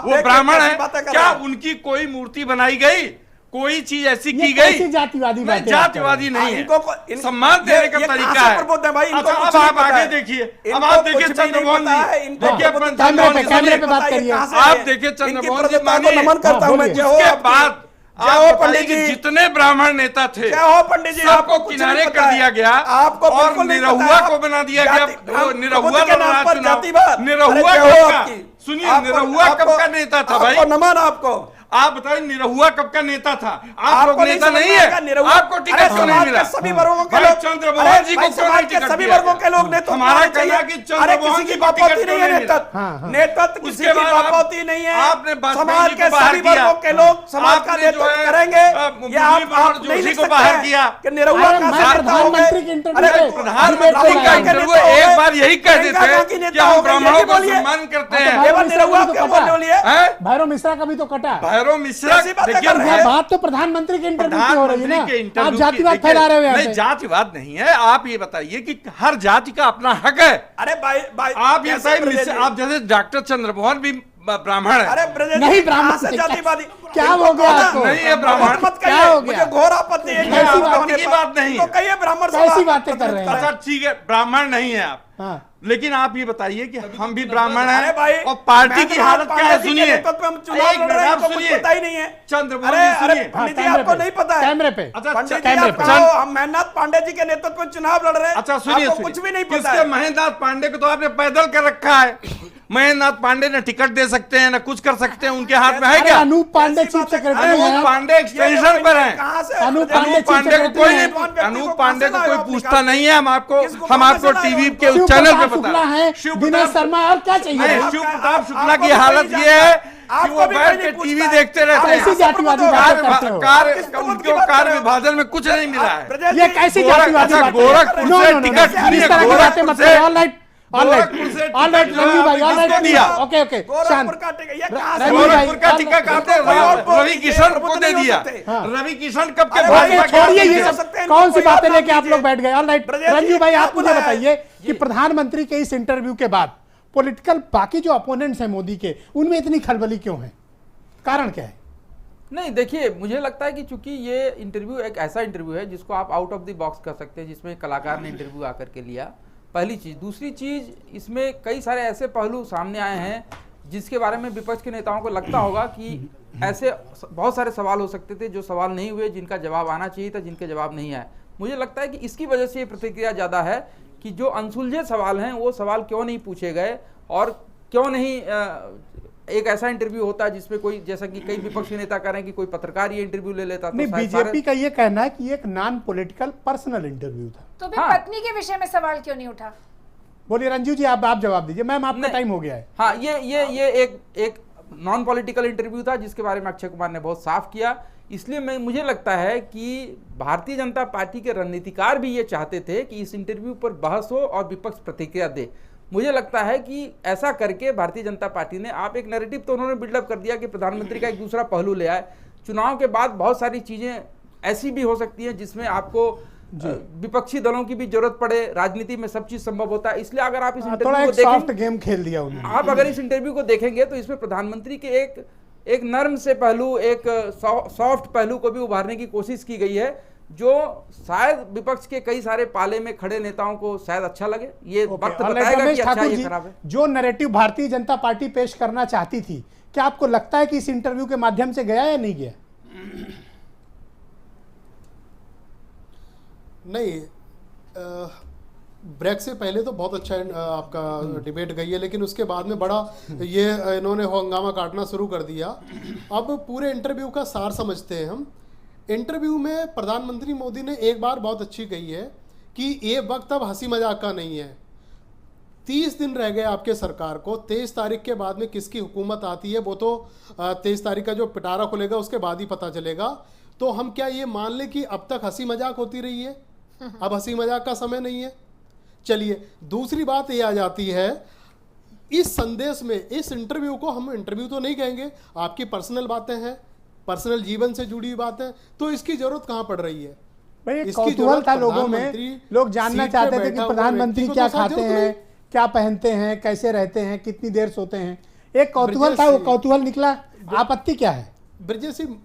वो ब्राह्मण है, क्या उनकी कोई मूर्ति बनाई गई, कोई चीज ऐसी की गई? जातिवादी बातें जातिवादी नहीं है, सम्मान देने का तरीका है। अच्छा, अब आप आगे देखिए, अब आप देखिए चंद्रमोहन जी, देखिए कैमरे पे बात करिए। आप देखिए चंद्रमोहन जी, नमन करता हूं मैं। उसके बाद आप हो बताइए पंडित कि जी। जितने ब्राह्मण नेता थे क्या हो पंडित जी, सबको आपको कुछ किनारे नहीं पता कर है। दिया गया आपको और बिल्कुल नहीं निरहुआ पता है। को बना दिया जाति- गया। वो हम निरहुआ प्रभुत्व के लड़ रहा नाम पर चुनाव। जातिवाद। निरहुआ अरे क्या हो कब का? आपकी? सुनिए, आपको- निरहुआ कब आपको- का नेता था भाई? आपको नमन आपको। आप बताइए निरहुआ कब का नेता था? आप आपको लोग नेता समझ में नहीं आएगा, है, निरहुआ- आपको अरे टिकट क्यों नहीं समाज मिला? के सभी वर्गों के भाई लोग- चंद्रमोहन अरे जी भाई को क्यों समाज नहीं के टिकट सभी दिया वर्गों गया? के लोग नेतृत्व हमारा बनाने कहना है चाहिए। कि अरे चंद्रमोहन किसी जी की को टिकट बापौती क्यों नहीं है नहीं मिला? नेतृत्व, नेतृत्व किसी उसके की बाद बापौती नहीं है। आपने वाजपेयी समाज जी के को बाहर सभी किया। वर्गों के लोग समाज का आपने जो नेतृत्व है, करेंगे। मुरली ये आप मनोहर नहीं जोशी लिख को सकते बाहर हैं किया। कि निरहुआ अरे का मैं नेता हो गए। प्रधानमंत्री के इंटरव्यू अरे पे- प्रधानमंत्री का राहुल गांधी इंटरव्यू नेता हो एक गए। बार यही कह प्रियंका देते गांधी कि नेता हम हो गए, ब्राह्मणों ये को बोलिए। सम्मान करते हाँ, तो हैं। भैरव केवल मिश्रा निरहुआ का भी क्यों तो कटा। बोलने बोलिए? हैं? भैरव मिश्रा का भी तो कटा। भैरव मिश्रा कैसी बातें देखिए कर रहे ये हैं? बात तो प्रधानमंत्री के इंटरव्यू की हो रही है प्रधानमंत्री के ना। इंटरव्यू आप जातिवाद देखिए, फैला रहे हो यहाँ नहीं पे। जातिवाद नहीं है। आप ये बताइए कि हर जाति का अपना हक है। अरे भाई भाई आप ये कैसे बताइए ब्रजेश जी? आप जैसे डॉक्टर चंद्रमोहन भी ब्राह्मण है। अरे ब्रजेश नहीं जी, ब्राह्मण कहाँ से से जातिवादी? क्या इनको हो गया कहो ना। आपको? नहीं है ब्राह्मण। मत क्या कहिए, हो गया? मुझे घोर आपत्ति है कि कैसी आप बात होने की पर- बात नहीं तो है। कहिए ब्राह्मण कैसी सभा बातें कर रहे हैं? अच्छा ठीक है, ब्राह्मण नहीं है आप, हाँ। लेकिन आप ये बताइए कि हम भी ब्राह्मण हैं अरे भाई, और पार्टी की मैं हालत क्या है? पांडे जी के सुनिए नेतृत्व में हम चुनाव एक लड़ रहे मिनट, हैं, आप इनको कुछ सुनिए। पता ही नहीं है। चंद्रमोहन अरे जी अरे सुनिए। पंडित जी, कैमरे आपको पे, नहीं पता है? कैमरे पे। अच्छा पंडित जी, कैमरे आप पे। कहो, हम महेंद्रनाथ पांडे जी के नेतृत्व में चुनाव लड़ रहे हैं। अच्छा सुनिए, आपको कुछ भी नहीं पता किसके है। महेंद्रनाथ पांडे को तो आपने पैदल कर रखा है। महेंद्रनाथ पांडे ने टिकट दे सकते हैं ना कुछ कर सकते हैं, उनके हाथ में है अरे क्या? अनूप पांडे कैसी चीफ बात है? सेक्रेटरी अनूप हैं। पांडे एक्सटेंशन पर हैं। कहाँ से? अनूप पांडे अनूप पांडे को कोई हैं। नहीं, अनूप व्यक्ति पांडे को को कहाँ से कोई लाए हो पूछता आप नहीं है। हम आपको किसको कहाँ से लाए टीवी हो के शिव चैनल प्रताप पे शुक्ला बता है, शिव दिनेश प्रताप शर्मा और क्या चाहिए? नहीं, आपका- शिव प्रताप शुक्ला आपको की भी कोई हालत नहीं ये है जानता। कि आपको वो भी बैठ कोई के नहीं टीवी पूछता। देखते रहते आप हैं। कैसी जातिवादी आप बातें करते हो? किस उनके बात कर कार्य रहे हो? विभाजन में कुछ नहीं मिला है। ब्रजेश जी, ये कैसी गोरख- जातिवादी अच्छा, बातें हैं? गोरखपुर नो, से नो, नो, नो, टिकट इस सुनिए, तरह की गोरखपुर बातें मत से- करो। All right, all right, Gorakhpur से ऑल राइट, टिकट रंजू भाई, ऑल किसको राइट, दिया? ओके ओके, शांत। गोरखपुर का टिकट ये कहाँ से? रंजू भाई, गोरखपुर का टिकट आपने रवि किशन को दे दिया। हाँ। रवि किशन कब के अरे भाजपा भाई, के छोड़िए आदमी ये थे? सब कौन सी बातें लेके आप लोग बैठ गए? ऑल राइट, ब्रजेश जी, रंजू भाई, आप क्या मुझे बुलाया? बताइए कि प्रधानमंत्री के इस इंटरव्यू के बाद पॉलिटिकल बाकी जो अपोनेंट्स हैं मोदी के, उनमें इतनी खलबली क्यों है? कारण क्या है? नहीं देखिए, मुझे लगता है कि चूंकि ये इंटरव्यू एक ऐसा इंटरव्यू है जिसको आप आउट ऑफ द बॉक्स कर सकते हैं, जिसमें कलाकार ने इंटरव्यू आकर के लिया। पहली चीज़। दूसरी चीज़, इसमें कई सारे ऐसे पहलू सामने आए हैं जिसके बारे में विपक्ष के नेताओं को लगता होगा कि ऐसे बहुत सारे सवाल हो सकते थे जो सवाल नहीं हुए, जिनका जवाब आना चाहिए था, जिनके जवाब नहीं आए। मुझे लगता है कि इसकी वजह से ये प्रतिक्रिया ज़्यादा है कि जो अनसुलझे सवाल हैं वो सवाल क्यों नहीं पूछे गए, और क्यों नहीं एक ऐसा इंटरव्यू होता है जिसमें कोई, जैसा कि कई विपक्षी नेता कह रहे हैं कि कोई पत्रकार ये इंटरव्यू ले लेता। नहीं, बीजेपी का ये कहना है कि ये एक नॉन पॉलिटिकल पर्सनल इंटरव्यू था। तो फिर हाँ। पत्नी के विषय में सवाल क्यों नहीं उठा? बोलिए रंजू जी, आप जवाब दीजिए। मैम, आपका टाइम हो गया है। हाँ, ये एक नॉन पॉलिटिकल इंटरव्यू था जिसके बारे में अक्षय कुमार ने बहुत साफ किया। इसलिए मुझे लगता है कि भारतीय जनता पार्टी के रणनीतिकार भी ये चाहते थे कि इस इंटरव्यू पर बहस हो और विपक्ष प्रतिक्रिया दे। मुझे लगता है कि ऐसा करके भारतीय जनता पार्टी ने, आप एक नैरेटिव तो उन्होंने बिल्डअप कर दिया कि प्रधानमंत्री का एक दूसरा पहलू ले आए। चुनाव के बाद बहुत सारी चीजें ऐसी भी हो सकती हैं जिसमें आपको विपक्षी दलों की भी जरूरत पड़े। राजनीति में सब चीज संभव होता है। इसलिए अगर आप इस थोड़ा इंटरव्यू को एक सॉफ्ट देखेंगे, गेम खेल दिया उन्होंने। आप अगर इस इंटरव्यू को देखेंगे तो इसमें प्रधानमंत्री के एक नर्म से पहलू, एक सॉफ्ट पहलू को भी उभारने की कोशिश की गई है, जो शायद विपक्ष के कई सारे पाले में खड़े नेताओं को शायद अच्छा लगे। ये वक्त बताएगा कि अच्छा ठाकुर ये जी, खराब है। जो नैरेटिव भारतीय जनता पार्टी पेश करना चाहती थी, क्या आपको लगता है कि इस इंटरव्यू के माध्यम से गया या नहीं गया? नहीं, ब्रेक से पहले तो बहुत अच्छा आपका डिबेट गई है, लेकिन उसके बाद में बड़ा ये इन्होंने हंगामा काटना शुरू कर दिया। अब पूरे इंटरव्यू का सार समझते हैं हम। इंटरव्यू में प्रधानमंत्री मोदी ने एक बार बहुत अच्छी कही है कि ये वक्त अब हंसी मजाक का नहीं है। 30 दिन रह गए आपके सरकार को। 23 तारीख के बाद में किसकी हुकूमत आती है वो तो 23 तारीख का जो पिटारा खुलेगा उसके बाद ही पता चलेगा। तो हम क्या ये मान लें कि अब तक हंसी मजाक होती रही है, अब हंसी मजाक का समय नहीं है? चलिए, दूसरी बात ये आ जाती है इस संदेश में। इस इंटरव्यू को हम इंटरव्यू तो नहीं कहेंगे, आपकी पर्सनल बातें हैं, पर्सनल जीवन से जुड़ी बातें, तो इसकी जरूरत कहाँ पड़ रही है? भाई, इसकी कौतूहल जरूरत था लोगों में। प्रधानमंत्री लोग जानना सीट पे चाहते थे बैठा कि हुआ प्रधानमंत्री व्यक्ति को क्या तो शायद खाते जरूरत हैं, क्या पहनते हैं, कैसे रहते हैं, कितनी देर सोते हैं। एक कौतूहल था, वो कौतूहल निकला। आपत्ति क्या है? ब्रजेश सिंह,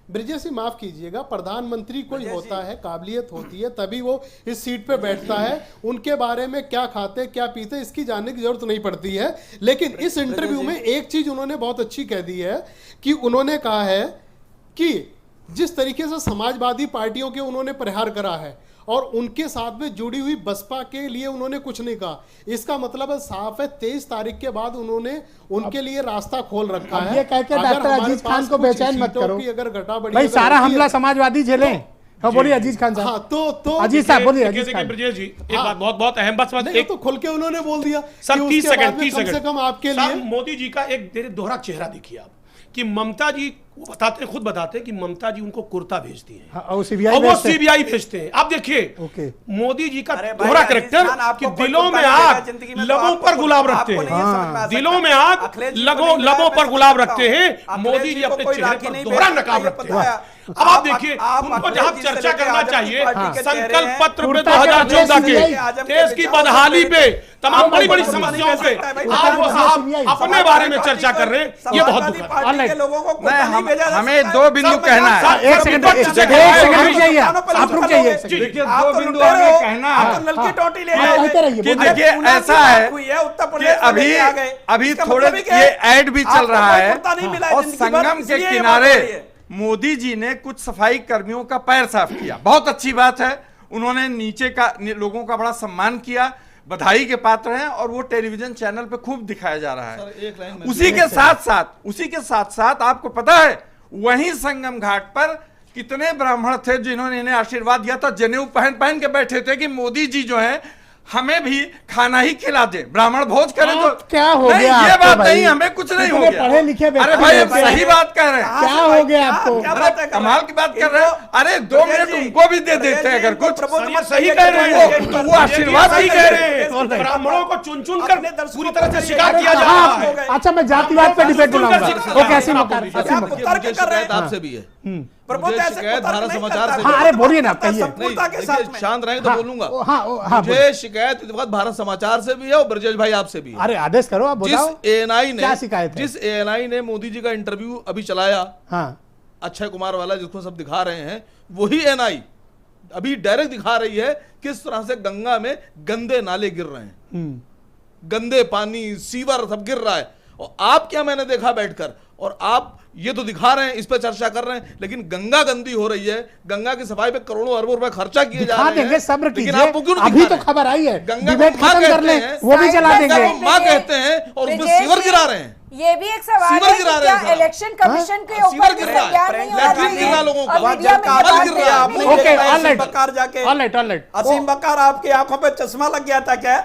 ब्रिजेश जी माफ कीजिएगा, प्रधानमंत्री कोई होता है, काबिलियत होती है, तभी वो इस सीट पे बैठता है। उनके बारे में क्या खाते क्या पीते इसकी जानने की जरूरत नहीं पड़ती है। लेकिन इस इंटरव्यू में एक चीज उन्होंने बहुत अच्छी कह दी है कि उन्होंने कहा है कि जिस तरीके से समाजवादी पार्टियों के उन्होंने प्रहार करा है और उनके साथ में जुड़ी हुई बसपा के लिए उन्होंने कुछ नहीं कहा, इसका मतलब है साफ है 23 तारीख के बाद उन्होंने उनके लिए रास्ता खोल रखा है। ये कह के डॉक्टर अजीज खान को बेचैन मत करो अगर घटा बढ़ी भाई, सारा हमला समाजवादी झेले। हाँ बोलिए अजीज खान साहब। हाँ तो अजीज साहब बोलिए। अजीज खान ब्रजेश जी एक बात बहुत अहम बात एक तो खुल के उन्होंने बोल दिया सर, कि 30 उसके बाद सेकंड में कम से कम आपके लिए मोदी जी का एक दोहरा चेहरा देखिए आप कि ममता जी खुद बताते कि ममता जी उनको कुर्ता भेजती हैं और वो सीबीआई भेजते हैं। आप देखिए मोदी जी का दोहरा कैरेक्टर कि दिलों में आग लबों पर गुलाब रखते हैं, दिलों में आग लबों पर गुलाब रखते हैं। मोदी जी अपने चेहरे पर दोहरा नकाब रखते हैं। अब आप देखिए उनको जहां चर्चा करना चाहिए संकल्प पत्र पे 2014 के देश की बदहाली पे तमाम बड़ी बड़ी समस्याओं पे आज वो साहब अपने बारे में चर्चा कर रहे हैं। ये बहुत दुखद है। हमें दो बिंदु कहना है। एक सेकंड रुक जाइए, आप रुक जाइए। देखिए दो बिंदु हमें कहना है कि देखिए ऐसा है कि अभी थोड़े ये ऐड भी चल रहा है और संगम के किनारे मोदी जी ने कुछ सफाई कर्मियों का पैर साफ किया, बहुत अच्छी बात है। उन्होंने नीचे का लोगों का बड़ा सम्मान किया, बधाई के पात्र हैं और वो टेलीविजन चैनल पे खूब दिखाया जा रहा है। उसी के साथ साथ आपको पता है वहीं संगम घाट पर कितने ब्राह्मण थे जिन्होंने इन्हें आशीर्वाद दिया था, जनेऊ पहन के बैठे थे कि मोदी जी जो है हमें भी खाना ही खिला दे, ब्राह्मण भोज करें। तो क्या हो गया? ये बात नहीं, हमें कुछ नहीं हो गया। पढ़े लिखे अरे भाई अब सही बात कह रहे हैं। क्या हो गया आपको? अरे कमाल की बात कर रहे हैं। अरे 2 मिनट उनको भी दे देते हैं अगर कुछ सही कह रहे हैं तो वो आशीर्वाद सही कह रहे हैं। ब्राह्मणों को चुन चुन कर पूरी तरह से शिकार किया जा रहा है। अच्छा मैं जातिवाद पे डिबेट बुलाऊंगा। वो कैसी मकार शिकायत आपसे भी है, शिकायत भारत समाचार से। हाँ अरे बोलिए ना, कहिए। शांत रहेंगे तो बोलूंगा। मुझे शिकायत भारत समाचार से भी है और ब्रजेश भाई आपसे भी है। अरे आदेश करो, आप बताओ। जिस एएनआई ने मोदी जी का इंटरव्यू अभी चलाया, हाँ, अक्षय कुमार वाला जिसको सब दिखा रहे हैं, वही एएनआई अभी डायरेक्ट दिखा रही है किस तरह से गंगा में गंदे नाले गिर रहे हैं, गंदे पानी सीवर सब गिर रहा है। और आप क्या मैंने देखा बैठकर, और आप ये तो दिखा रहे हैं, इस पे चर्चा कर रहे हैं, लेकिन गंगा गंदी हो रही है, गंगा की सफाई पे करोड़ों अरबों रुपए खर्चा किए जा रहे हैं। सब्र कीजिए, आप क्यों अभी तो खबर आई है, गंगा डिबेट खत्म कर लें, वो भी चला देंगे। माँ कहते हैं और उसमें सीवर गिरा रहे हैं। ये भी एक सवाल है कि क्या इलेक्शन कमीशन के ऊपर भी संज्ञान नहीं होना चाहिए? असीम बकार आपकी आंखों पे चश्मा लग गया था क्या?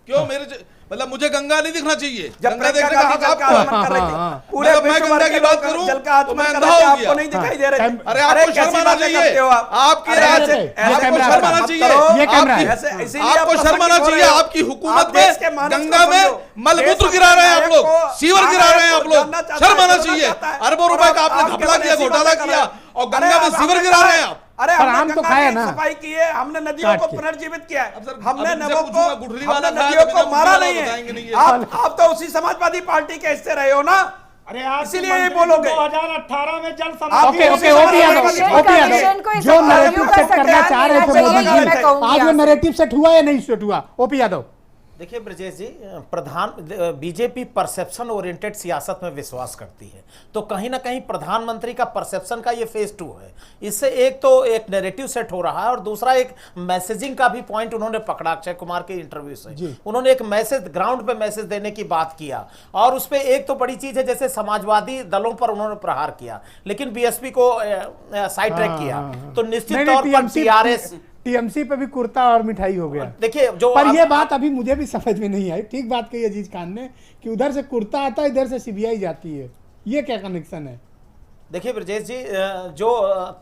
क्यों मेरे मतलब मुझे गंगा नहीं दिखना चाहिए? गंगा देखने का हक आपको कर रहे थे। पूरे मैं गंगा की बात करूं जल का तो मैं आचमन अंधा कर रहे थे, हो आपको गया। नहीं दिखाई दे रहे थे। अरे आपको शर्म आना चाहिए, आपकी राज है, आपको शर्म आना चाहिए, आपको शर्म आना चाहिए। आपकी हुकूमत में गंगा में मलमूत्र गिरा रहे हैं आप लोग, सीवर गिरा रहे हैं आप लोग, शर्म आना चाहिए। अरबों रुपए का आपने घपला किया, घोटाला किया और गंगा में सीवर गिरा रहे हैं आप। अरे हमने तो खाया ना, सफाई की है, हमने नदियों को पुनर्जीवित किया है, हमने नदियों को मारा नहीं है। आप तो उसी समाजवादी पार्टी के हिस्से रहे हो ना, अरे आप इसीलिए ये बोलोगे। 2018 में जल जो नैरेटिव सेट करना चाह रहे थे मोदी जी, आज वो नैरेटिव सेट हुआ या नहीं सेट हुआ? ओपी यादव। देखिए ब्रजेश जी, बीजेपी परसेप्शन ओरिएंटेड सियासत में विश्वास करती है, तो कहीं ना कहीं प्रधानमंत्री का परसेप्शन का ये फेज 2 है। इससे एक तो एक नैरेटिव सेट हो रहा है और दूसरा एक मैसेजिंग का भी पॉइंट उन्होंने पकड़ा अक्षय कुमार के इंटरव्यू से। उन्होंने एक मैसेज ग्राउंड पे मैसेज देने की बात किया और उस पर एक तो बड़ी चीज है जैसे समाजवादी दलों पर उन्होंने प्रहार किया, लेकिन बीएसपी को साइड ट्रैक किया, तो निश्चित तौर पर टीआरएस टीएमसी पे भी कुर्ता और मिठाई हो गया। देखिए जो पर ये बात अभी मुझे भी समझ में नहीं आई। ठीक बात कही अजीज खान ने कि उधर से कुर्ता आता है, इधर से सीबीआई जाती है, ये क्या कनेक्शन है? देखिए ब्रजेश जी, जो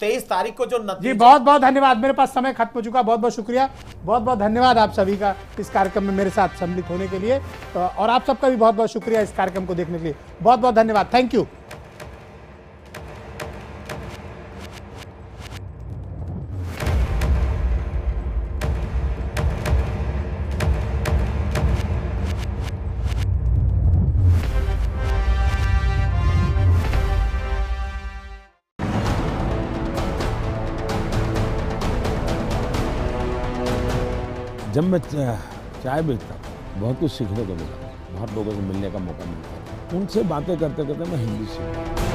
23 तारीख को जो जी बहुत बहुत धन्यवाद, मेरे पास समय खत्म हो चुका, बहुत बहुत शुक्रिया, बहुत बहुत धन्यवाद आप सभी का इस कार्यक्रम में मेरे साथ सम्मिलित होने के लिए, और आप सबका भी बहुत बहुत शुक्रिया इस कार्यक्रम को देखने के लिए, बहुत बहुत धन्यवाद, थैंक यू। जब मैं चाय बेचता था बहुत कुछ सीखने को मिला, बहुत लोगों से मिलने का मौका मिलता था। उनसे बातें करते करते मैं हिंदी सीखा।